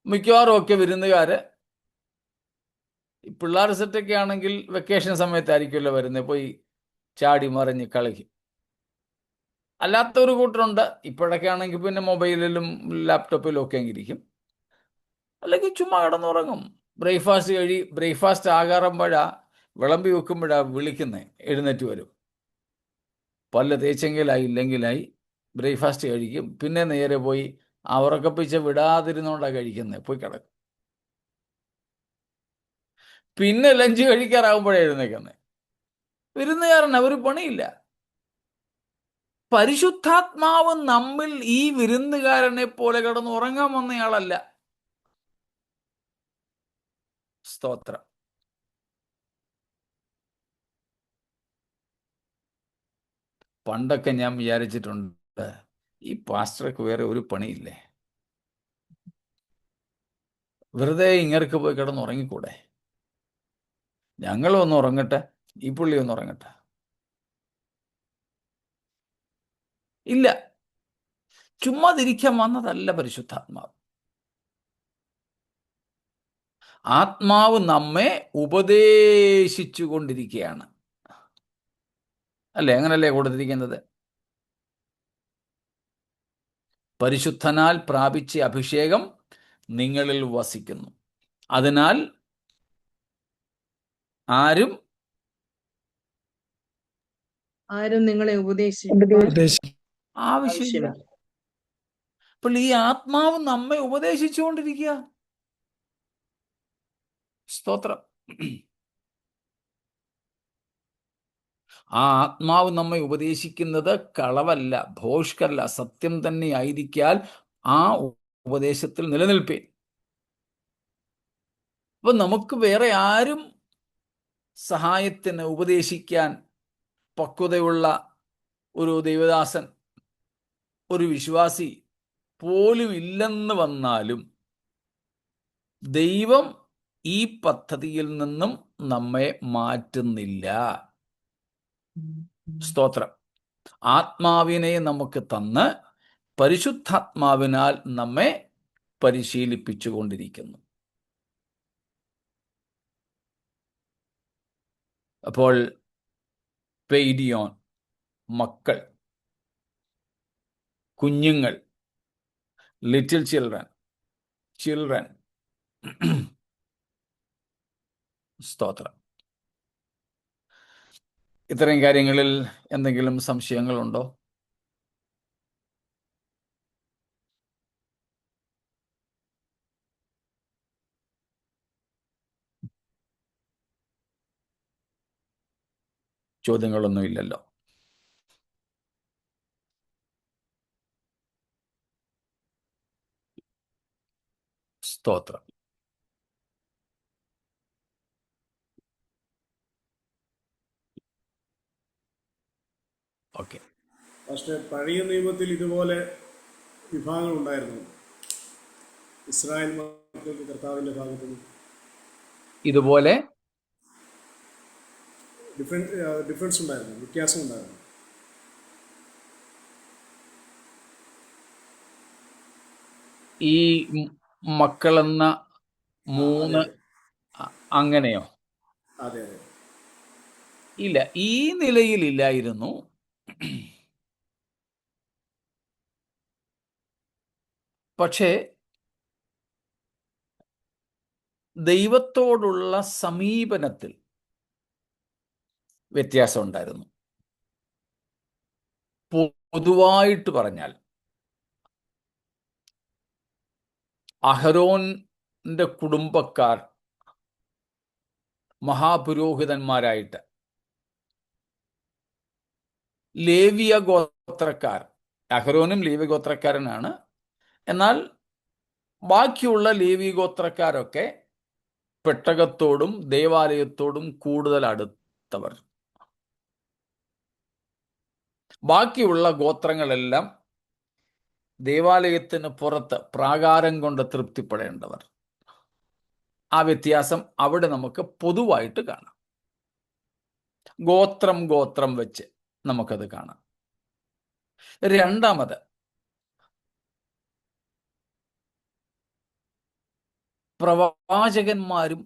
മിക്കവാറും ഒക്കെ വിരുന്നുകാര്, പിള്ളേർ സെറ്റൊക്കെ ആണെങ്കിൽ വെക്കേഷൻ സമയത്തായിരിക്കുമല്ലോ വരുന്നത്, പോയി ചാടി മറിഞ്ഞ് കളിക്കും. അല്ലാത്തൊരു കൂട്ടരുണ്ട്, ഇപ്പോഴൊക്കെ ആണെങ്കിൽ പിന്നെ മൊബൈലിലും ലാപ്ടോപ്പിലും ഒക്കെ ഇരിക്കും, അല്ലെങ്കിൽ ചുമ്മാ കിടന്നുറങ്ങും. ബ്രേക്ക്ഫാസ്റ്റ് ആകാറുമ്പോഴാ വിളമ്പി വെക്കുമ്പോഴാ വിളിക്കുന്നത്, എഴുന്നേറ്റ് വരും. പല്ല് തേച്ചെങ്കിലായി ഇല്ലെങ്കിലായി ബ്രേക്ക്ഫാസ്റ്റ് കഴിക്കും. പിന്നെ നേരെ പോയി ഉറക്കപ്പിച്ച വിടാതിരുന്നോണ്ടാണ് കഴിക്കുന്നത്, പോയി കിടക്കും. പിന്നെ ലഞ്ച് കഴിക്കാറാകുമ്പോഴേ എഴുന്നേക്കുന്നത്. വിരുന്നുകാരൻ ഒരു പണിയില്ല. പരിശുദ്ധാത്മാവ് നമ്മിൽ ഈ വിരുന്നുകാരനെ പോലെ കിടന്ന് ഉറങ്ങാൻ വന്നയാളല്ല. സ്തോത്രം. പണ്ടൊക്കെ ഞാൻ വിചാരിച്ചിട്ടുണ്ട്, ഈ പാസ്റ്റർക്ക് വേറെ ഒരു പണിയില്ലേ, വെറുതെ ഇങ്ങർക്ക് പോയി കിടന്ന് ഉറങ്ങിക്കൂടെ? ഞങ്ങളൊന്ന് ഉറങ്ങട്ടെ, ഈ പുള്ളി ഒന്ന് ഉറങ്ങട്ടെ. ഇല്ല, ചുമ്മാതിരിക്കാൻ വന്നതല്ല പരിശുദ്ധാത്മാവ്. ആത്മാവ് നമ്മെ ഉപദേശിച്ചു കൊണ്ടിരിക്കുകയാണ്, അല്ലേ? അങ്ങനല്ലേ കൊടുത്തിരിക്കുന്നത്? പരിശുദ്ധനാൽ പ്രാപിച്ച അഭിഷേകം നിങ്ങളിൽ വസിക്കുന്നു. അതിനാൽ ആരും നിങ്ങളെ ഉപദേശിക്കുവാൻ ആവശ്യമില്ല. അപ്പോൾ ഈ ആത്മാവ് നമ്മെ ഉപദേശിച്ചുകൊണ്ടിരിക്കുക. സ്തോത്രം. ആ ആത്മാവ് നമ്മെ ഉപദേശിക്കുന്നത് കളവല്ല, ഭോഷ്കല്ല, സത്യം തന്നെ ആയിരിക്കാൽ ആ ഉപദേശത്തിൽ നിലനിൽപ്പേ. അപ്പൊ നമുക്ക് വേറെ ആരും സഹായത്തിന് ഉപദേശിക്കാൻ പക്വതയുള്ള ഒരു ദൈവദാസൻ, ഒരു വിശ്വാസി പോലും ഇല്ലെന്ന് വന്നാലും ദൈവം ഈ പദ്ധതിയിൽ നിന്നും നമ്മെ മാറ്റുന്നില്ല. സ്തോത്രം. ആത്മാവിനെ നമുക്ക് തന്ന് പരിശുദ്ധാത്മാവിനാൽ നമ്മെ പരിശീലിപ്പിച്ചുകൊണ്ടിരിക്കുന്നു. അപ്പോൾ പെയ്ഡിയോൻ, മക്കൾ, കുഞ്ഞുങ്ങൾ, ലിറ്റിൽ ചിൽഡ്രൻ. സ്തോത്രം. ഇത്രയും കാര്യങ്ങളിൽ എന്തെങ്കിലും സംശയങ്ങളുണ്ടോ? ചോദ്യങ്ങളൊന്നുമില്ലല്ലോ. സ്തോത്രം. ഓക്കെ. പക്ഷേ പഴയ നിയമത്തിൽ ഇതുപോലെ വിഭാഗങ്ങൾ ഉണ്ടായിരുന്നു. ഇസ്രായേൽ മക്കൾക്ക് കർത്താവിൻ്റെ ഭാഗത്തു നിന്ന് ഇതുപോലെ ഡിഫറൻസ് ഉണ്ടായിരുന്നു, വ്യത്യാസം ഉണ്ടായിരുന്നു. ഈ മക്കളെന്ന മൂന്ന് അങ്ങനെയോ? അതെ അതെ. ഇല്ല, ഈ നിലയിലില്ലായിരുന്നു. പക്ഷേ ദൈവത്തോടുള്ള സമീപനത്തിൽ വ്യത്യാസം ഉണ്ടായിരുന്നു. പൊതുവായിട്ട് പറഞ്ഞാൽ അഹരോന്റെ കുടുംബക്കാർ മഹാപുരോഹിതന്മാരായിട്ട്, ലേവിയ ഗോത്രക്കാർ, അഹരോനും ലേവ്യ ഗോത്രക്കാരനാണ്, എന്നാൽ ബാക്കിയുള്ള ലേവി ഗോത്രക്കാരൊക്കെ പെട്ടകത്തോടും ദേവാലയത്തോടും കൂടുതൽ അടുത്തവർ. ബാക്കിയുള്ള ഗോത്രങ്ങളെല്ലാം ദേവാലയത്തിന് പുറത്ത് പ്രാകാരം കൊണ്ട് തൃപ്തിപ്പെടേണ്ടവർ. ആ വ്യത്യാസം അവിടെ നമുക്ക് പൊതുവായിട്ട് കാണാം. ഗോത്രം വെച്ച് നമുക്കത് കാണാം. രണ്ടാമത്, പ്രവാചകന്മാരും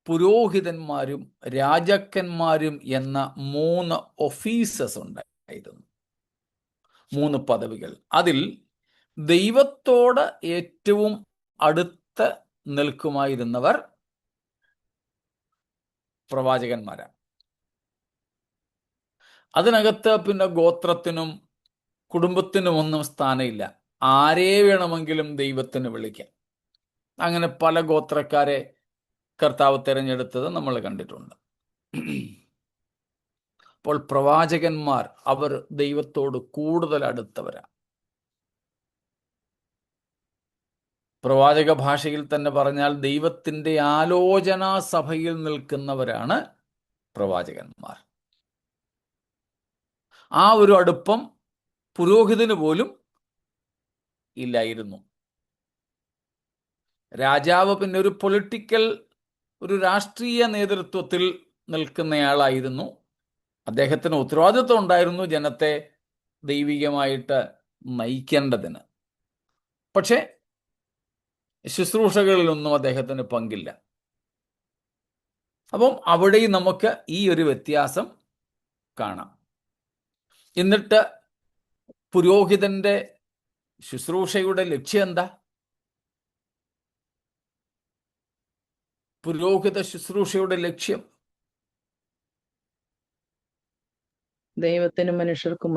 പുരോഹിതന്മാരും രാജാക്കന്മാരും എന്ന 3 ഓഫീസസ് ഉണ്ടായിരുന്നു, 3 പദവികൾ. അതിൽ ദൈവത്തോട് ഏറ്റവും അടുത്ത് നിൽക്കുമായിരുന്നവർ പ്രവാചകന്മാരാണ്. അതിനകത്ത് പിന്നെ ഗോത്രത്തിനും കുടുംബത്തിനും ഒന്നും സ്ഥാനമില്ല. ആരെ വേണമെങ്കിലും ദൈവത്തിന് വിളിക്കാം. അങ്ങനെ പല ഗോത്രക്കാരെ കർത്താവ് തിരഞ്ഞെടുത്തത് നമ്മൾ കണ്ടിട്ടുണ്ട്. അപ്പോൾ പ്രവാചകന്മാർ അവർ ദൈവത്തോട് കൂടുതൽ അടുത്തവരാണ്. പ്രവാചക ഭാഷയിൽ തന്നെ പറഞ്ഞാൽ ദൈവത്തിൻ്റെ ആലോചനാ സഭയിൽ നിൽക്കുന്നവരാണ് പ്രവാചകന്മാർ. ആ ഒരു അടുപ്പം പുരോഹിതന് പോലും ഇല്ലായിരുന്നു. രാജാവ് പിന്നെ ഒരു രാഷ്ട്രീയ നേതൃത്വത്തിൽ നിൽക്കുന്നയാളായിരുന്നു. അദ്ദേഹത്തിന് ഉത്തരവാദിത്വം ഉണ്ടായിരുന്നു ജനത്തെ ദൈവികമായിട്ട് നയിക്കേണ്ടതിന്. പക്ഷേ ശുശ്രൂഷകളിലൊന്നും അദ്ദേഹത്തിന് പങ്കില്ല. അപ്പം അവിടെയും നമുക്ക് ഈ ഒരു വ്യത്യാസം കാണാം. എന്നിട്ട് പുരോഹിതന്റെ ശുശ്രൂഷയുടെ ലക്ഷ്യം എന്താ? പുരോഹിത ശുശ്രൂഷയുടെ ലക്ഷ്യം ദൈവത്തിനും മനുഷ്യർക്കും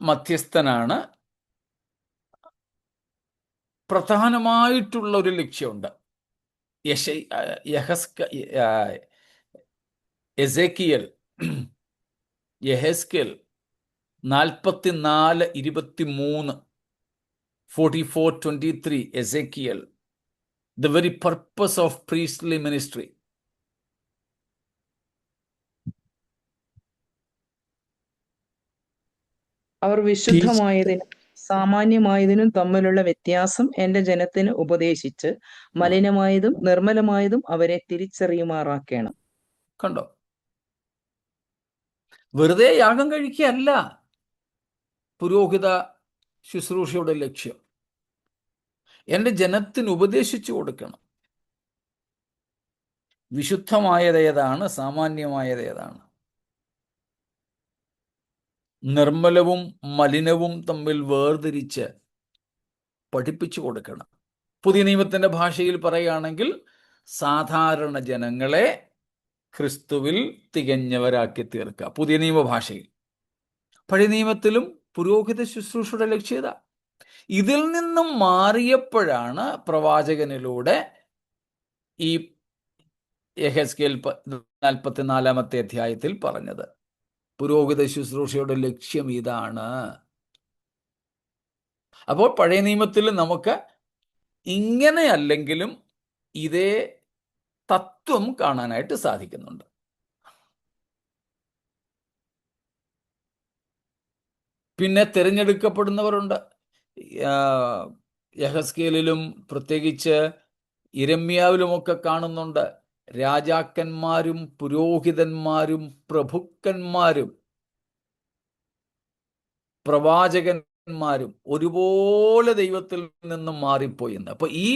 മധ്യസ്ഥനാണ്. പ്രധാനമായിട്ടുള്ള ഒരു ലക്ഷ്യമുണ്ട്. എസേക്കിയൽ 44:23, 44:23, Ezekiel, the very purpose of priestly ministry. അവർ വിശുദ്ധമായതിനും സാമാന്യമായതിനും തമ്മിലുള്ള വ്യത്യാസം എന്റെ ജനത്തിന് ഉപദേശിച്ച് മലിനമായതും നിർമ്മലമായതും അവരെ തിരിച്ചറിയുമാറാക്കണം. കണ്ടോ? വെറുതെ യാഗം കഴിക്കുകയല്ല പുരോഹിത ശുശ്രൂഷയുടെ ലക്ഷ്യം. എൻ്റെ ജനത്തിന് ഉപദേശിച്ചു കൊടുക്കണം. വിശുദ്ധമായത് ഏതാണ്, സാമാന്യമായത് ഏതാണ്, നിർമ്മലവും മലിനവും തമ്മിൽ വേർതിരിച്ച് പഠിപ്പിച്ചു കൊടുക്കണം. പുതിയ നിയമത്തിൻ്റെ ഭാഷയിൽ പറയുകയാണെങ്കിൽ സാധാരണ ജനങ്ങളെ ക്രിസ്തുവിൽ തികഞ്ഞവരാക്കി തീർക്കുക. പുതിയ നിയമഭാഷയിൽ. പഴയ നിയമത്തിലും പുരോഹിത ശുശ്രൂഷയുടെ ലക്ഷ്യത. ഇതിൽ നിന്നും മാറിയപ്പോഴാണ് പ്രവാചകനിലൂടെ ഈ യെഹെസ്കേൽ 44-ാമത്തെ അധ്യായത്തിൽ പറഞ്ഞത് പുരോഹിത ശുശ്രൂഷയുടെ ലക്ഷ്യം ഇതാണ്. അപ്പോൾ പഴയ നിയമത്തിൽ നമുക്ക് ഇങ്ങനെയല്ലെങ്കിലും ഇതേ തത്വം കാണാനായിട്ട് സാധിക്കുന്നുണ്ട്. പിന്നെ തിരഞ്ഞെടുക്കപ്പെടുന്നവരുണ്ട്. യെഹെസ്കേലിലും പ്രത്യേകിച്ച് യിരെമ്യാവിലുമൊക്കെ കാണുന്നുണ്ട്. രാജാക്കന്മാരും പുരോഹിതന്മാരും പ്രഭുക്കന്മാരും പ്രവാചകന്മാരും ഒരുപോലെ ദൈവത്തിൽ നിന്നും മാറിപ്പോയി എന്ന്. അപ്പൊ ഈ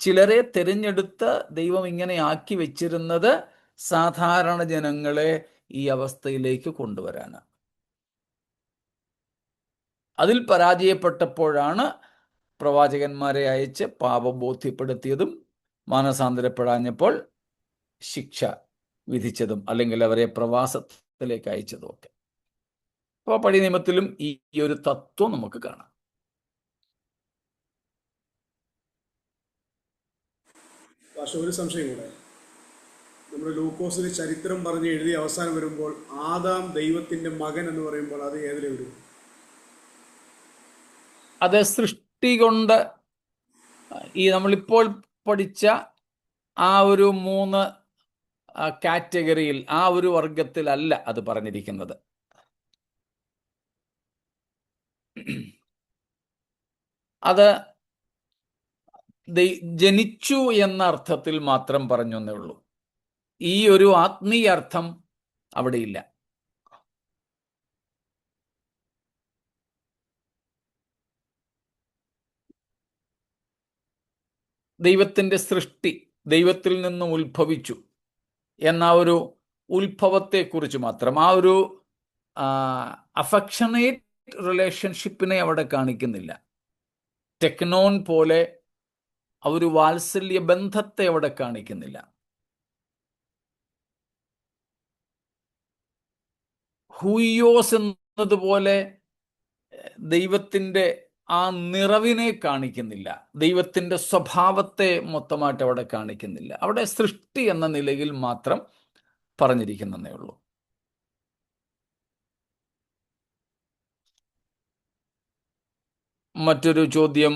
ചിലരെ തിരഞ്ഞെടുത്ത് ദൈവം ഇങ്ങനെ ആക്കി വെച്ചിരുന്നത് സാധാരണ ജനങ്ങളെ ഈ അവസ്ഥയിലേക്ക് കൊണ്ടുവരാനാണ്. അതിൽ പരാജയപ്പെട്ടപ്പോഴാണ് പ്രവാചകന്മാരെ അയച്ച് പാപം ബോധ്യപ്പെടുത്തിയതും മാനസാന്തരപ്പെടാഞ്ഞപ്പോൾ ശിക്ഷ വിധിച്ചതും അല്ലെങ്കിൽ അവരെ പ്രവാസത്തിലേക്ക് അയച്ചതും ഒക്കെ. അപ്പോൾ പഴയ നിയമത്തിലും ഈ ഒരു തത്വം നമുക്ക് കാണാം. പക്ഷെ ഒരു സംശയം കൂടെ, നമ്മുടെ ലൂക്കോസിന് ചരിത്രം പറഞ്ഞ് എഴുതി അവസാനം വരുമ്പോൾ ആദാം ദൈവത്തിന്റെ മകൻ എന്ന് പറയുമ്പോൾ അത് ഏതിലെ വരും? അത് സൃഷ്ടി കൊണ്ട് ഈ നമ്മളിപ്പോൾ പഠിച്ച ആ ഒരു 3 കാറ്റഗറിയിൽ, ആ ഒരു വർഗത്തിലല്ല അത് പറഞ്ഞിരിക്കുന്നത്. അത് ജനിച്ചു എന്ന അർത്ഥത്തിൽ മാത്രം പറഞ്ഞു എന്നേ ഉള്ളൂ. ഈ ഒരു ആത്മീയ അർത്ഥം അവിടെയില്ല. ദൈവത്തിൻ്റെ സൃഷ്ടി, ദൈവത്തിൽ നിന്നും ഉത്ഭവിച്ചു എന്ന ഒരു ഉത്ഭവത്തെക്കുറിച്ച് മാത്രം, ആ ഒരു അഫക്ഷനേറ്റ് റിലേഷൻഷിപ്പിനെ അവിടെ കാണിക്കുന്നില്ല. ടെക്നോൻ പോലെ ആ ഒരു വാത്സല്യ ബന്ധത്തെ അവിടെ കാണിക്കുന്നില്ല. ഹൂയോസ് എന്നതുപോലെ ദൈവത്തിൻ്റെ ആ നിറവിനെ കാണിക്കുന്നില്ല. ദൈവത്തിൻ്റെ സ്വഭാവത്തെ മൊത്തമായിട്ട് അവിടെ കാണിക്കുന്നില്ല. അവിടെ സൃഷ്ടി എന്ന നിലയിൽ മാത്രം പറഞ്ഞിരിക്കുന്നതേ ഉള്ളൂ. മറ്റൊരു ചോദ്യം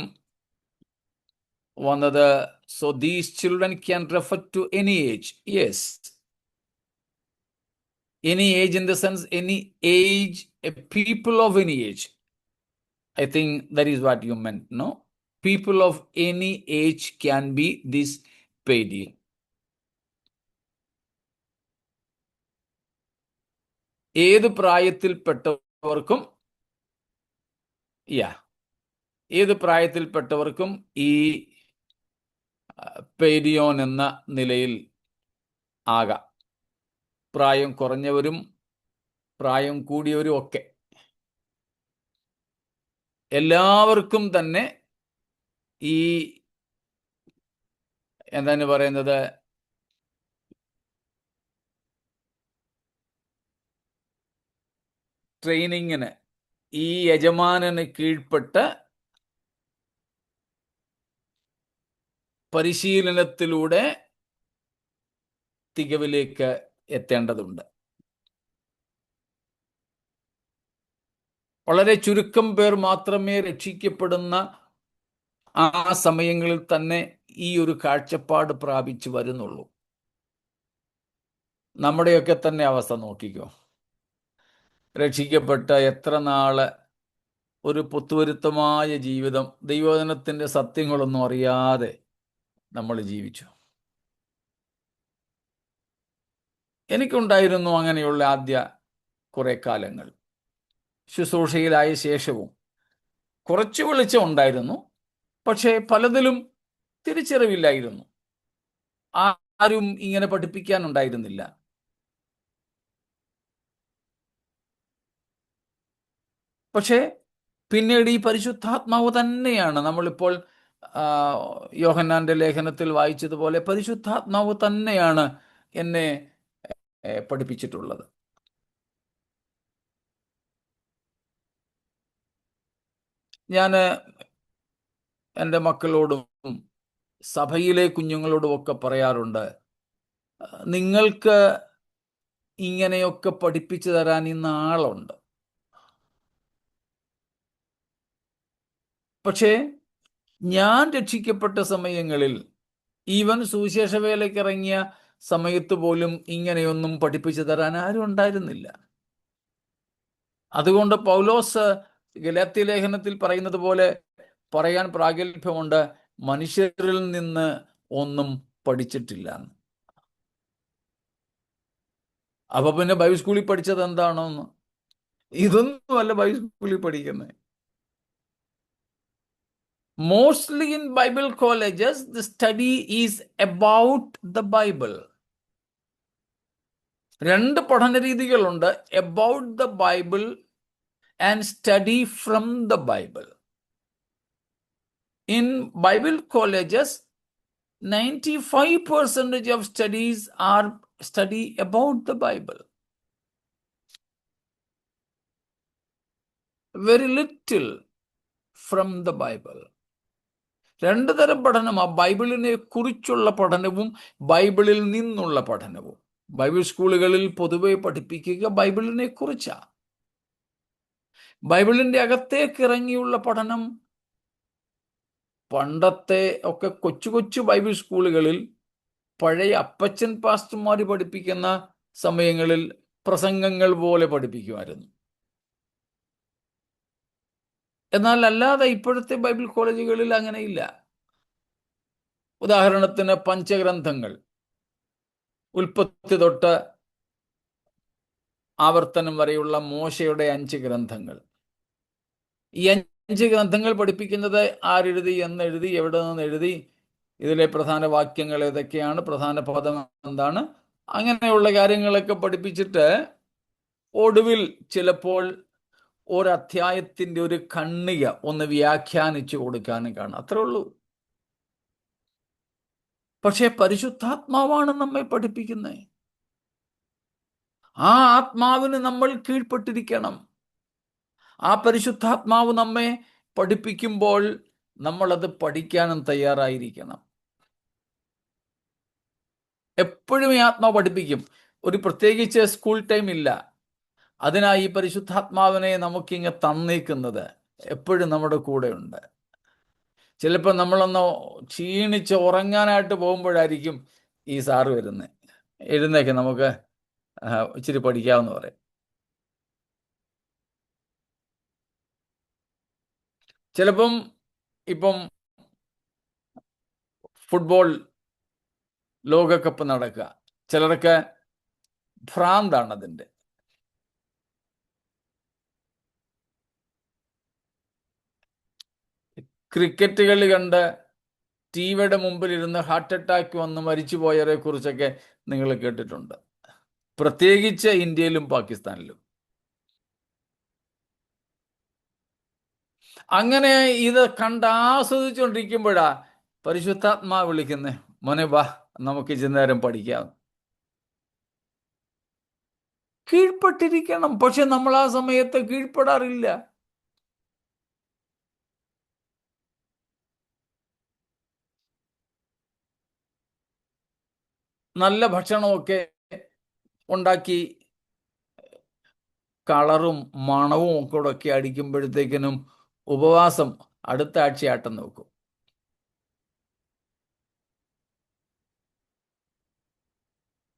വന്നത്, so these children can refer to any age. Yes, any age in the sense any age, a people of any age. I think that is what you meant, no? People of any age can be this paideon. ഏത് പ്രായത്തിൽപ്പെട്ടവർക്കും ഏത് പ്രായത്തിൽപ്പെട്ടവർക്കും ഈ പേരിയോൻ എന്ന നിലയിൽ ആകാം. പ്രായം കുറഞ്ഞവരും പ്രായം കൂടിയവരും ഒക്കെ. എല്ലാവർക്കും തന്നെ ഈ എന്താണ് പറയുന്നത്, ട്രെയിനിങ്ങിന്, ഈ യജമാനന് കീഴ്പ്പെട്ട് പരിശീലനത്തിലൂടെ തികവിലേക്ക് എത്തേണ്ടതുണ്ട്. വളരെ ചുരുക്കം പേർ മാത്രമേ രക്ഷിക്കപ്പെടുന്ന ആ സമയങ്ങളിൽ തന്നെ ഈ ഒരു കാഴ്ചപ്പാട് പ്രാപിച്ചു വരുന്നുള്ളൂ. നമ്മുടെയൊക്കെ തന്നെ അവസ്ഥ നോക്കിക്കോ. രക്ഷിക്കപ്പെട്ട എത്ര നാള് ഒരു പൊത്തുവരുത്തമായ ജീവിതം, ദൈവവചനത്തിൻ്റെ സത്യങ്ങളൊന്നും അറിയാതെ നമ്മൾ ജീവിച്ചു. എനിക്കുണ്ടായിരുന്നു അങ്ങനെയുള്ള ആദ്യ കുറെ കാലങ്ങൾ. ശുശ്രൂഷയിലായ ശേഷവും കുറച്ച് വെളിച്ചം ഉണ്ടായിരുന്നു, പക്ഷേ പലതിലും തിരിച്ചറിവില്ലായിരുന്നു. ആരും ഇങ്ങനെ പഠിപ്പിക്കാനുണ്ടായിരുന്നില്ല. പക്ഷേ പിന്നീട് ഈ പരിശുദ്ധാത്മാവ് തന്നെയാണ്, നമ്മളിപ്പോൾ യോഹന്നാന്റെ ലേഖനത്തിൽ വായിച്ചതുപോലെ, പരിശുദ്ധാത്മാവ് തന്നെയാണ് എന്നെ പഠിപ്പിച്ചിട്ടുള്ളത്. ഞാൻ എൻ്റെ മക്കളോടും സഭയിലെ കുഞ്ഞുങ്ങളോടും ഒക്കെ പറയാറുണ്ട്, നിങ്ങൾക്ക് ഇങ്ങനെയൊക്കെ പഠിപ്പിച്ചു തരാൻ ഇന്ന് ആളുണ്ട്. പക്ഷേ ഞാൻ രക്ഷിക്കപ്പെട്ട സമയങ്ങളിൽ, ഈവൻ സുവിശേഷ വേലയ്ക്ക് ഇറങ്ങിയ സമയത്ത് പോലും ഇങ്ങനെയൊന്നും പഠിപ്പിച്ചു തരാൻ ആരും ഉണ്ടായിരുന്നില്ല. അതുകൊണ്ട് പൗലോസ് ഗലാത്യ ലേഖനത്തിൽ പറയുന്നത് പോലെ പറയാൻ പ്രാഗൽഭ്യമുണ്ട്, മനുഷ്യരിൽ നിന്ന് ഒന്നും പഠിച്ചിട്ടില്ല. അപ്പൊ പിന്നെ ബൈബിൾ സ്കൂളിൽ പഠിച്ചത് എന്താണോന്ന്? ഇതൊന്നുമല്ല ബൈബിൾ സ്കൂളിൽ പഠിക്കുന്നത്. Mostly in Bible colleges, the study is about the Bible. രണ്ട് പഠന രീതികളുണ്ട്, about the Bible and study from the Bible. In Bible colleges, 95% of studies are study about the Bible. Very little from the Bible. രണ്ട് തരം പഠനം, ആ ബൈബിളിനെ കുറിച്ചുള്ള പഠനവും ബൈബിളിൽ നിന്നുള്ള പഠനവും. ബൈബിൾ സ്കൂളുകളിൽ പൊതുവെ പഠിപ്പിക്കുക ബൈബിളിനെ കുറിച്ചാ. ബൈബിളിന്റെ അകത്തേക്ക് ഇറങ്ങിയുള്ള പഠനം പണ്ടത്തെ ഒക്കെ കൊച്ചു കൊച്ചു ബൈബിൾ സ്കൂളുകളിൽ പഴയ അപ്പച്ചൻ പാസ്റ്റർമാർ പഠിപ്പിക്കുന്ന സമയങ്ങളിൽ പ്രസംഗങ്ങൾ പോലെ പഠിപ്പിക്കുമായിരുന്നു. എന്നാൽ അല്ലാതെ ഇപ്പോഴത്തെ ബൈബിൾ കോളേജുകളിൽ അങ്ങനെയില്ല. ഉദാഹരണത്തിന് പഞ്ചഗ്രന്ഥങ്ങൾ, ഉൽപ്പത്തി തൊട്ട് ആവർത്തനം വരെയുള്ള മോശയുടെ 5 ഗ്രന്ഥങ്ങൾ. ഈ 5 ഗ്രന്ഥങ്ങൾ പഠിപ്പിക്കുന്നത് ആരെഴുതി, എന്നെഴുതി, എവിടെ നിന്ന് എഴുതി, ഇതിലെ പ്രധാന വാക്യങ്ങൾ ഏതൊക്കെയാണ്, പ്രധാന പദം എന്താണ്, അങ്ങനെയുള്ള കാര്യങ്ങളൊക്കെ പഠിപ്പിച്ചിട്ട് ഒടുവിൽ ചിലപ്പോൾ ഒരധ്യായത്തിൻ്റെ ഒരു ഖണ്ഡിക ഒന്ന് വ്യാഖ്യാനിച്ചു കൊടുക്കാനും കാണാം. അത്രേ ഉള്ളൂ. പക്ഷേ പരിശുദ്ധാത്മാവാണ് നമ്മെ പഠിപ്പിക്കുന്നത്. ആ ആത്മാവിന് നമ്മൾ കീഴ്പ്പെട്ടിരിക്കണം. ആ പരിശുദ്ധാത്മാവ് നമ്മെ പഠിപ്പിക്കുമ്പോൾ നമ്മളത് പഠിക്കാനും തയ്യാറായിരിക്കണം. എപ്പോഴും ഈ ആത്മാവ് പഠിപ്പിക്കും. ഒരു പ്രത്യേകിച്ച് സ്കൂൾ ടൈം ഇല്ല. അതിനായി പരിശുദ്ധാത്മാവിനെ നമുക്കിങ്ങ് തന്നേക്കുന്നത് എപ്പോഴും നമ്മുടെ കൂടെ ഉണ്ട്. ചിലപ്പോൾ നമ്മളൊന്ന് ക്ഷീണിച്ച് ഉറങ്ങാനായിട്ട് പോകുമ്പോഴായിരിക്കും ഈ സാറ് വരുന്നത്. എഴുന്നേക്ക്, നമുക്ക് ഇച്ചിരി പഠിക്കാമെന്ന് പറയും. ചിലപ്പം ഇപ്പം ഫുട്ബോൾ ലോകകപ്പ് നടക്കുക, ചിലർക്ക് ഭ്രാന്താണ് അതിൻ്റെ. ക്രിക്കറ്റ് കളി കണ്ട് ടിവിയുടെ മുമ്പിൽ ഇരുന്ന് ഹാർട്ട് അറ്റാക്ക് വന്ന് മരിച്ചു പോയവരെ കുറിച്ചൊക്കെ നിങ്ങൾ കേട്ടിട്ടുണ്ട്, പ്രത്യേകിച്ച് ഇന്ത്യയിലും പാകിസ്ഥാനിലും. അങ്ങനെ ഇത് കണ്ടാസ്വദിച്ചുകൊണ്ടിരിക്കുമ്പോഴാ പരിശുദ്ധാത്മാ വിളിക്കുന്നേ, മോനെ വാ നമുക്ക് ഇച്ചിരി പഠിക്കാം. കീഴ്പ്പെട്ടിരിക്കണം. പക്ഷെ നമ്മൾ ആ സമയത്ത് കീഴ്പ്പെടാറില്ല. നല്ല ഭക്ഷണമൊക്കെ ഉണ്ടാക്കി കളറും മണവും കൂടെ ഒക്കെ അടിക്കുമ്പോഴത്തേക്കിനും ഉപവാസം അടുത്ത ആഴ്ചയാട്ടം നോക്കും.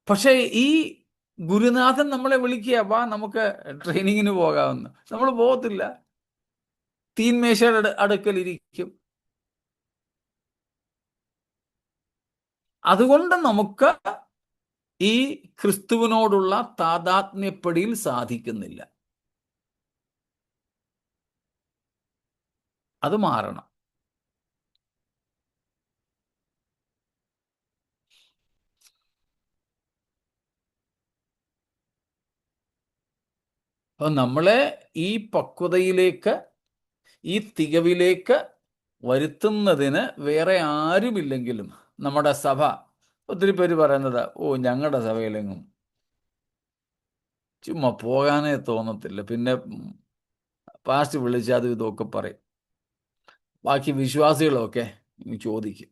പക്ഷേ ഈ ഗുരുനാഥൻ നമ്മളെ വിളിക്കുക, വാ നമുക്ക് ട്രെയിനിങ്ങിന് പോകാമെന്ന്. നമ്മൾ പോകത്തില്ല, തീന്മേശയുടെ അടുക്കലിരിക്കും. അതുകൊണ്ട് നമുക്ക് ഈ ക്രിസ്തുവിനോടുള്ള താതാത്മ്യപ്പെടിയിൽ സാധിക്കുന്നില്ല. അത് മാറണം. അപ്പൊ നമ്മളെ ഈ പക്വതയിലേക്ക്, ഈ തികവിലേക്ക് വരുത്തുന്നതിന് വേറെ ആരുമില്ലെങ്കിലും നമ്മുടെ സഭ, ഒത്തിരി പേര് പറയുന്നത്, ഓ ഞങ്ങളുടെ സഭയിലെങ്ങും ചുമ്മാ പോകാനേ തോന്നത്തില്ല, പിന്നെ പാസ്റ്റ് വിളിച്ച് അതും ഇതൊക്കെ പറയും, ബാക്കി വിശ്വാസികളൊക്കെ ചോദിക്കും,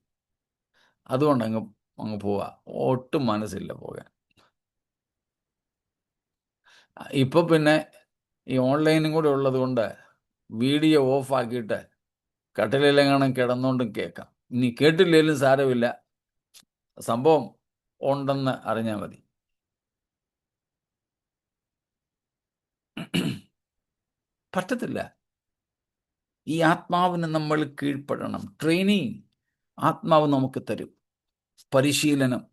അതുകൊണ്ട് അങ്ങ് പോവാ, ഒട്ടും മനസ്സില്ല പോകാൻ. ഇപ്പൊ പിന്നെ ഈ ഓൺലൈനും കൂടെ ഉള്ളത് കൊണ്ട് വീഡിയോ ഓഫാക്കിയിട്ട് കട്ടിലെല്ലാം കിടന്നുകൊണ്ടും കേൾക്കാം. ഇനി കേട്ടില്ലേലും സാരമില്ല, സംഭവം ഉണ്ടെന്ന് അറിഞ്ഞാൽ മതി. പറ്റത്തില്ല. ഈ ആത്മാവിന് നമ്മൾ കീഴ്പ്പെടണം. ട്രെയിനിങ് ആത്മാവ് നമുക്ക് തരും, പരിശീലനം.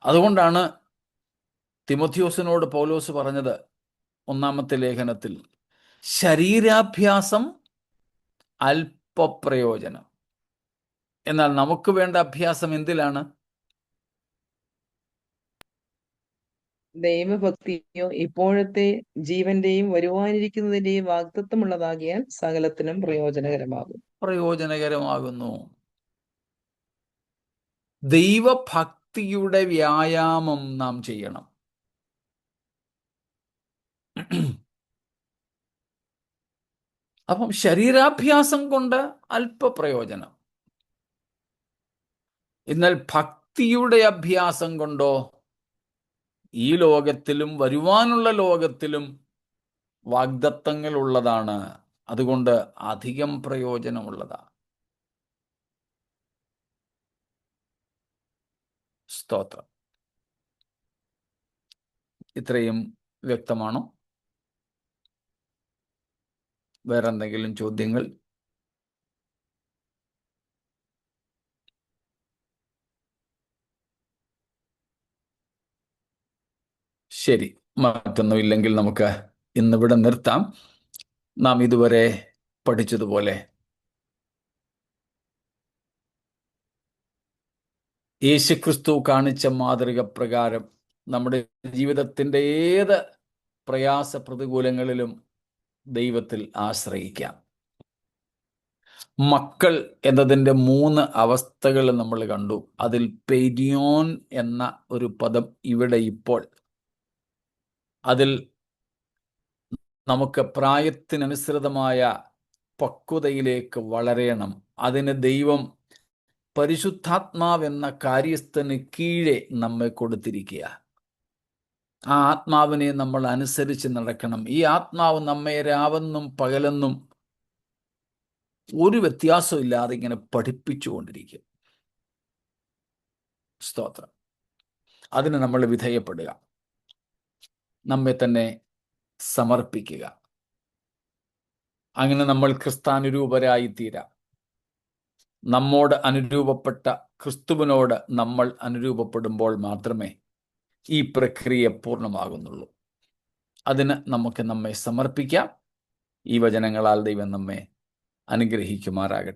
അതുകൊണ്ടാണ് തിമോഥെയോസിനോട് പൗലോസ് പറഞ്ഞത് 1-ാമത്തെ ലേഖനത്തിൽ, ശരീരാഭ്യാസം അല്പപ്രയോജനം. എന്നാൽ നമുക്ക് വേണ്ട അഭ്യാസം എന്തിലാണ്? ദൈവഭക്തിയോ ഇപ്പോഴത്തെ ജീവന്റെയും വരുവാനിരിക്കുന്നതിന്റെയും വാഗ്ദത്തമുള്ളതാകിയാൽ സകലത്തിനും പ്രയോജനകരമാകുന്നു. ദൈവഭക്തിയുടെ വ്യായാമം നാം ചെയ്യണം. അപ്പം ശരീരാഭ്യാസം കൊണ്ട് അല്പപ്രയോജനം. എന്നാൽ ഭക്തിയുടെ അഭ്യാസം കൊണ്ടോ ഈ ലോകത്തിലും വരുവാനുള്ള ലോകത്തിലും വാഗ്ദത്തങ്ങൾ ഉള്ളതാണ്. അതുകൊണ്ട് അധികം പ്രയോജനമുള്ളതാണ്. സ്തോത്രം. ഇത്രയും വ്യക്തമാണോ? വേറെന്തെങ്കിലും ചോദ്യങ്ങൾ? ശരി, മറ്റൊന്നുമില്ലെങ്കിൽ നമുക്ക് ഇന്നിവിടെ നിർത്താം. നാം ഇതുവരെ പഠിച്ചതുപോലെ യേശുക്രിസ്തു കാണിച്ച മാതൃക പ്രകാരം നമ്മുടെ ജീവിതത്തിൻ്റെ ഏത് പ്രയാസ പ്രതികൂലങ്ങളിലും ദൈവത്തിൽ ആശ്രയിക്കാം. മക്കൾ എന്നതിൻ്റെ 3 അവസ്ഥകൾ നമ്മൾ കണ്ടു. അതിൽ പെരിയോൻ എന്ന ഒരു പദം ഇവിടെ ഇപ്പോൾ, അതിൽ നമുക്ക് പ്രായത്തിനനുസൃതമായ പക്വതയിലേക്ക് വളരണം. അതിന് ദൈവം പരിശുദ്ധാത്മാവെന്ന കാര്യസ്ഥന് കീഴെ നമ്മെ കൊടുത്തിരിക്കുക. ആ ആത്മാവിനെ നമ്മൾ അനുസരിച്ച് നടക്കണം. ഈ ആത്മാവ് നമ്മെ രാവെന്നും പകലെന്നും ഒരു വ്യത്യാസവും ഇല്ലാതെ ഇങ്ങനെ പഠിപ്പിച്ചുകൊണ്ടിരിക്കും. സ്തോത്രം. അതിന് നമ്മൾ വിധേയപ്പെടുക, നമ്മെ തന്നെ സമർപ്പിക്കുക. അങ്ങനെ നമ്മൾ ക്രിസ്താനുരൂപരായി തീരാം. നമ്മോട് അനുരൂപപ്പെട്ട ക്രിസ്തുവിനോട് നമ്മൾ അനുരൂപപ്പെടുമ്പോൾ മാത്രമേ ഈ പ്രക്രിയ പൂർണ്ണമാകുന്നുള്ളൂ. അതിന് നമുക്ക് നമ്മെ സമർപ്പിക്കാം. ഈ വചനങ്ങളാൽ ദൈവം നമ്മെ അനുഗ്രഹിക്കുമാറാകട്ടെ.